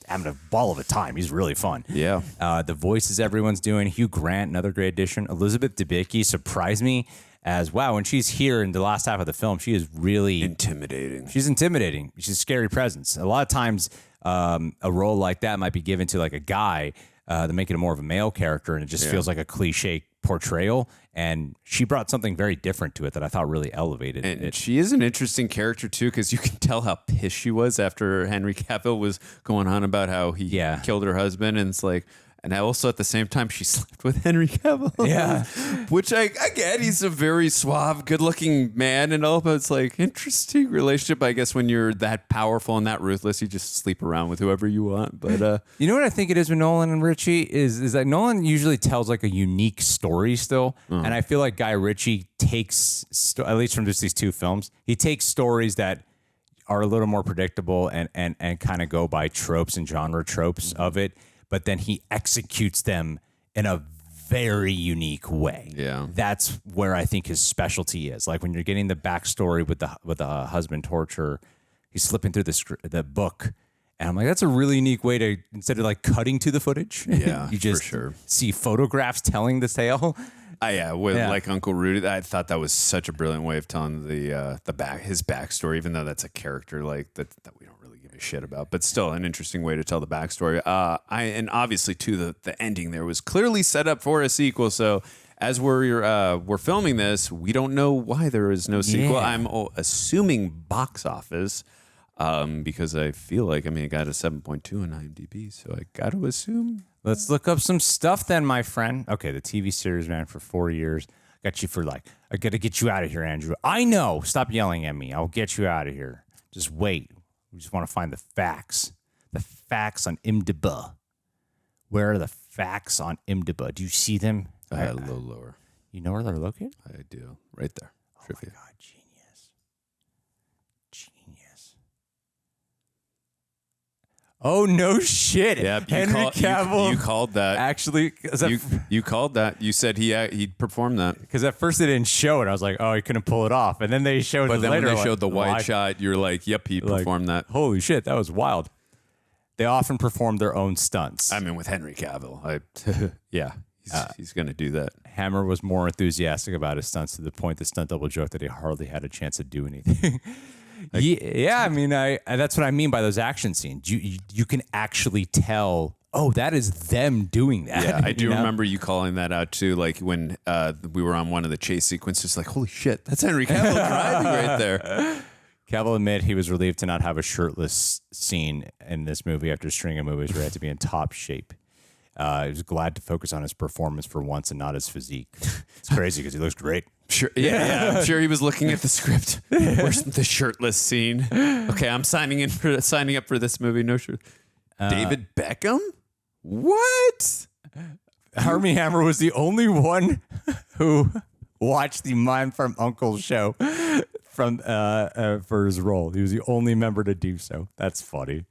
a ball of a time. He's really fun. Yeah. The voices everyone's doing. Hugh Grant, another great addition. Elizabeth Debicki surprised me as, wow, when she's here in the last half of the film, she is really... intimidating. She's intimidating. She's a scary presence. A lot of times a role like that might be given to like a guy to make it more of a male character, and it just feels like a cliche portrayal, and she brought something very different to it that I thought really elevated and it. She is an interesting character too, because you can tell how pissed she was after Henry Cavill was going on about how he killed her husband, and it's like, and also at the same time she slept with Henry Cavill. Yeah. Which I get, he's a very suave, good-looking man and all, but it's like, interesting relationship. I guess when you're that powerful and that ruthless, you just sleep around with whoever you want. But you know what I think it is with Nolan and Ritchie is that Nolan usually tells like a unique story still, and I feel like Guy Ritchie takes, at least from just these two films, he takes stories that are a little more predictable and kind of go by tropes and genre tropes of it, but then he executes them in a very unique way. Yeah, that's where I think his specialty is. Like when you're getting the backstory with the husband torture, he's flipping through the book, and I'm like, that's a really unique way to, instead of like cutting to the footage, you just see photographs telling the tale. Like Uncle Rudy, I thought that was such a brilliant way of telling his backstory, even though that's a character like that we don't really give a shit about, but still an interesting way to tell the backstory. And obviously too, the ending there was clearly set up for a sequel. So as we're filming this, we don't know why there is no sequel. I'm assuming box office. because I feel like, I got a 7.2 on IMDb, so I got to assume. Let's look up some stuff then, my friend. Okay, the TV series ran for 4 years. Got you for I got to get you out of here, Andrew. I know. Stop yelling at me. I'll get you out of here. Just wait. We just want to find the facts. The facts on IMDb. Where are the facts on IMDb? Do you see them? A little lower. You know where they're located? I do. Right there. Oh my God, genius. Oh, no shit. Yeah, Henry Cavill. You called that. Actually, you called that. You said he performed that. Because at first they didn't show it. I was like, oh, he couldn't pull it off. And then they showed it But then later. when they showed the wide shot, you're like, yep, he performed that. Holy shit, that was wild. They often perform their own stunts. With Henry Cavill, yeah, he's going to do that. Hammer was more enthusiastic about his stunts to the point the stunt double joked that he hardly had a chance to do anything. That's what I mean by those action scenes. You can actually tell, oh, that is them doing that. Yeah, I do remember you calling that out too. Like when we were on one of the chase sequences, like, holy shit, that's Henry Cavill driving right there. Cavill admitted he was relieved to not have a shirtless scene in this movie after a string of movies where he had to be in top shape. He was glad to focus on his performance for once and not his physique. It's crazy because he looks great. Sure, yeah, I'm sure he was looking at the script. Where's the shirtless scene? Okay, I'm signing up for this movie. No shirt. David Beckham? What? Armie Hammer was the only one who watched the Man from U.N.C.L.E. show for his role. He was the only member to do so. That's funny.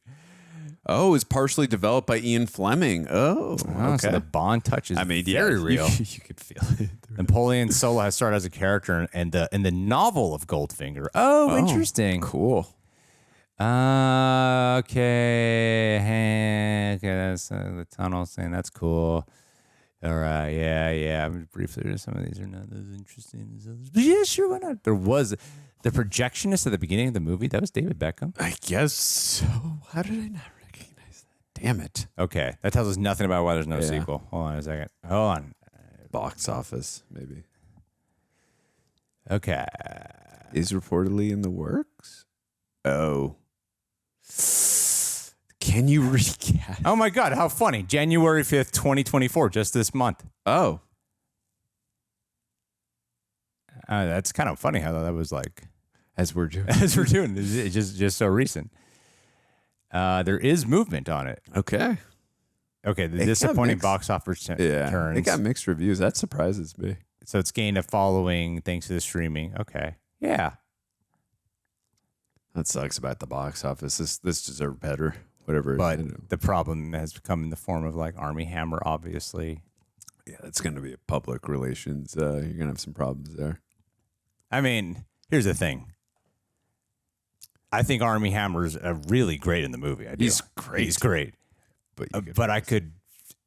Oh, it was partially developed by Ian Fleming. Oh, okay. So the Bond touch is very real. You could feel it. Napoleon Solo has started as a character in the novel of Goldfinger. Oh, interesting. Cool. Okay, that's the tunnel scene. That's cool. All right, yeah. Briefly, some of these are not as interesting as others. But yeah, sure, why not? There was the projectionist at the beginning of the movie. That was David Beckham. I guess so. How did I not recognize that? Damn it. Okay, that tells us nothing about why there's no sequel. Hold on a second. Hold on. Box office, maybe. Okay. Is reportedly in the works? Oh. Can you recap? Oh my God, how funny. January 5th, 2024, just this month. Oh. That's kind of funny how that was like. As we're doing. It's just so recent. There is movement on it. Okay. The disappointing box office turns. It got mixed reviews. That surprises me. So it's gained a following thanks to the streaming. Okay. Yeah. That sucks about the box office. This deserved better. Whatever. But the problem has come in the form of like Armie Hammer, obviously. Yeah, it's going to be a public relations. You're going to have some problems there. I mean, here's the thing. I think Armie Hammer's really great in the movie. I do. He's great. He's great. But I could.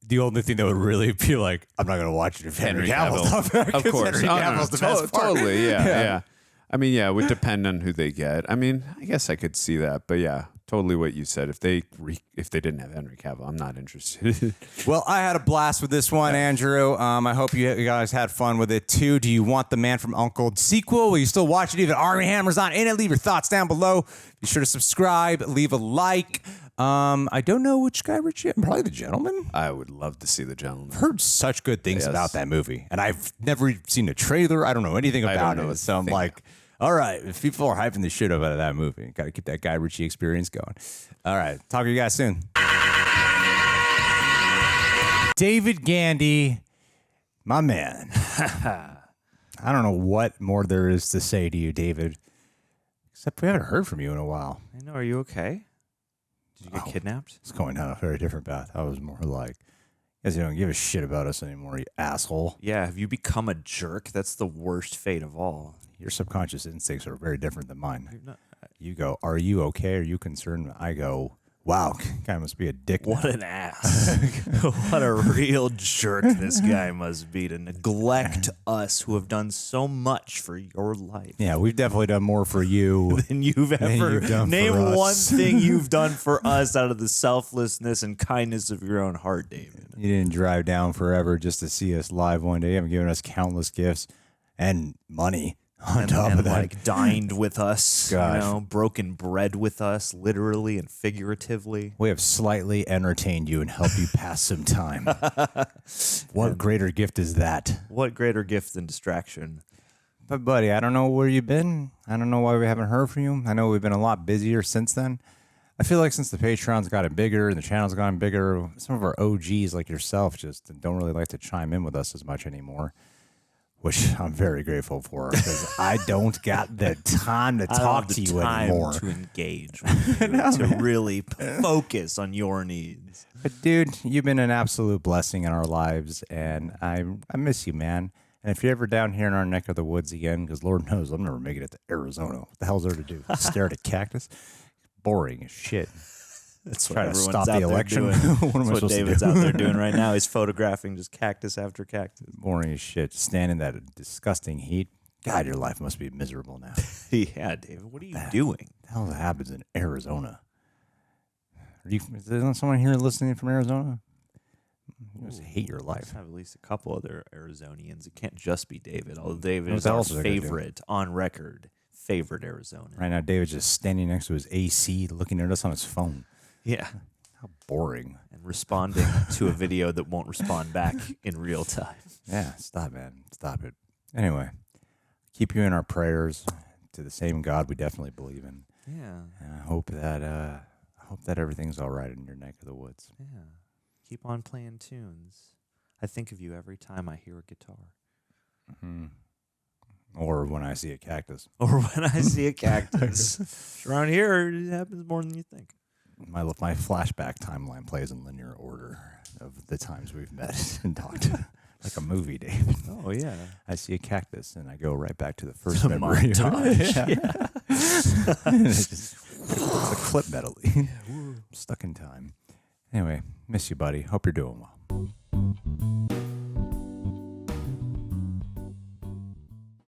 The only thing that would really be like, I'm not going to watch it if Henry Cavill's not there. Of course. Henry Cavill's the best part. Totally. Yeah. I mean, yeah, it would depend on who they get. I mean, I guess I could see that, but yeah, totally what you said. If they didn't have Henry Cavill, I'm not interested. Well, I had a blast with this one, Andrew. I hope you guys had fun with it too. Do you want the Man from U.N.C.L.E. sequel? Will you still watch it even Armie Hammer's not in it? Leave your thoughts down below. Be sure to subscribe, leave a like. I don't know which guy, Ritchie. Probably The Gentleman. I would love to see The Gentleman. I've heard such good things about that movie, and I've never seen a trailer. I don't know anything about it, so I'm like, all right, if people are hyping the shit out of that movie, got to keep that Guy Ritchie experience going. All right, talk to you guys soon. David Gandy, my man. I don't know what more there is to say to you, David, except we haven't heard from you in a while. I know. Are you okay? Did you get kidnapped? It's going down a very different path. I was more like, guys, you don't give a shit about us anymore, you asshole. Yeah, have you become a jerk? That's the worst fate of all. Your subconscious instincts are very different than mine. You go, are you okay? Are you concerned? I go, wow, guy must be a dick. What an ass. What a real jerk this guy must be to neglect us who have done so much for your life. Yeah, we've definitely done more for you than you've ever done. Name one thing you've done for us out of the selflessness and kindness of your own heart, David. You didn't drive down forever just to see us live one day. You haven't given us countless gifts and money. On top of that. like dined with us, Gosh. you know, broken bread with us, literally and figuratively. We have slightly entertained you and helped you pass some time. What greater gift is that? What greater gift than distraction? But buddy, I don't know where you've been. I don't know why we haven't heard from you. I know we've been a lot busier since then. I feel like since the Patreon's gotten bigger and the channel's gotten bigger, some of our OGs like yourself just don't really like to chime in with us as much anymore, which I'm very grateful for because I don't got the time to talk to you anymore. To engage with you, to really focus on your needs. But dude, you've been an absolute blessing in our lives, and I miss you, man. And if you're ever down here in our neck of the woods again, because Lord knows I'll never make it to Arizona. What the hell's there to do? Stare at a cactus? Boring as shit. That's what Trying to everyone's stop out the there election. doing. What am I That's what supposed to David's do? out there doing right now. He's photographing just cactus after cactus. Boring as shit. Stand in that disgusting heat. God, your life must be miserable now. Yeah, David. What are you doing? What the hell happens in Arizona? Is there someone here listening from Arizona? You must hate your life. I have at least a couple other Arizonians. It can't just be David, although David What is our else are they gonna do? favorite, on record, favorite Arizona. Right now, David's just standing next to his AC, looking at us on his phone. Yeah. How boring. And responding to a video that won't respond back in real time. Yeah, stop, man. Stop it. Anyway, keep you in our prayers to the same God we definitely believe in. Yeah. And I hope that everything's all right in your neck of the woods. Yeah. Keep on playing tunes. I think of you every time I hear a guitar. Mm-hmm. Or when I see a cactus. Or when I see a cactus. Around here, it happens more than you think. My flashback timeline plays in linear order of the times we've met and talked. Like a movie, David. Oh, yeah. I see a cactus, and I go right back to the first The memory. montage. Yeah. And it's a clip medley. I'm stuck in time. Anyway, miss you, buddy. Hope you're doing well.